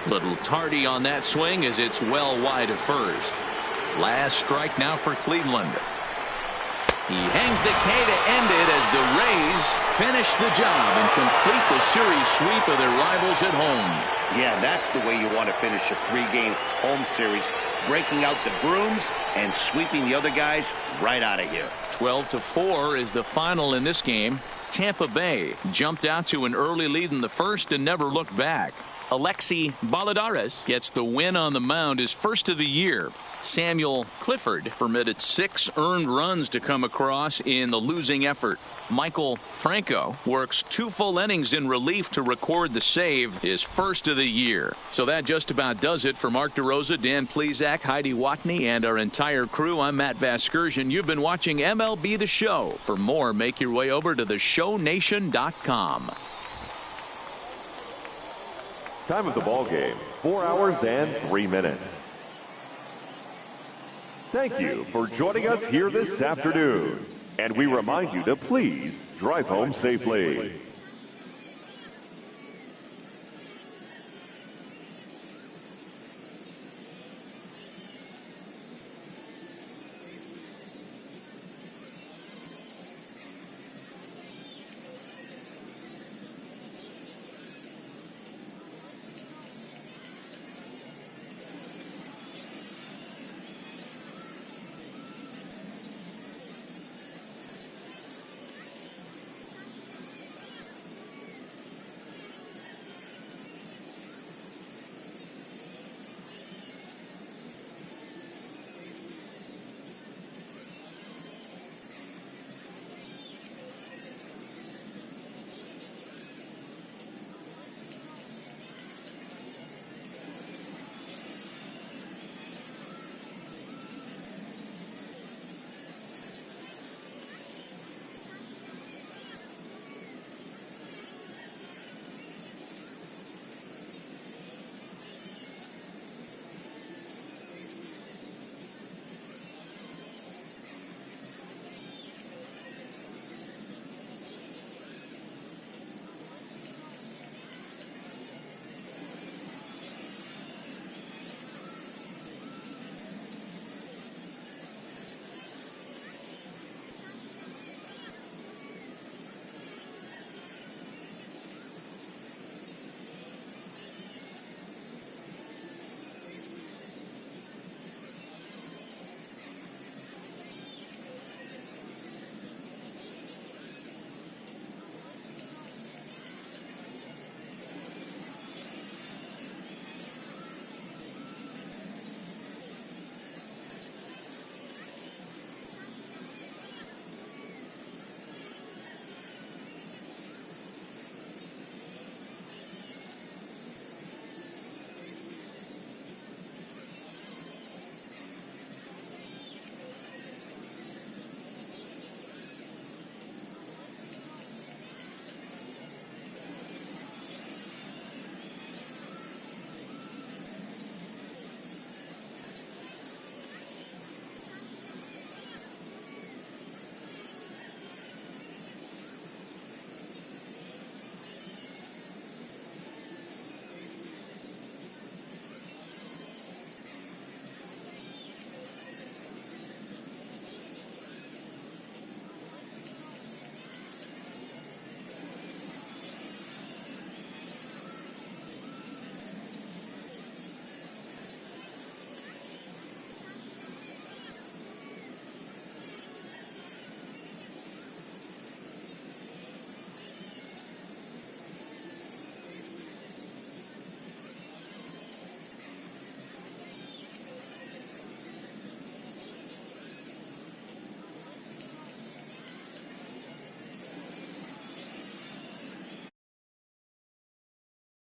Little tardy on that swing as it's well wide of first. Last strike now for Cleveland. He hangs the K to end it as the Rays finish the job and complete the series sweep of their rivals at home. Yeah, that's the way you want to finish a 3-game home series. Breaking out the brooms and sweeping the other guys right out of here. 12-4 is the final in this game. Tampa Bay jumped out to an early lead in the first and never looked back. Alexi Balladares gets the win on the mound, his first of the year. Samuel Clifford permitted 6 earned runs to come across in the losing effort. Michael Franco works 2 full innings in relief to record the save, his first of the year. So that just about does it for Mark DeRosa, Dan Plesac, Heidi Watney, and our entire crew. I'm Matt Vasgersian. You've been watching MLB The Show. For more, make your way over to theshownation.com. Time of the ball game, 4 hours and 3 minutes. Thank you for joining us here this afternoon. And we remind you to please drive home safely.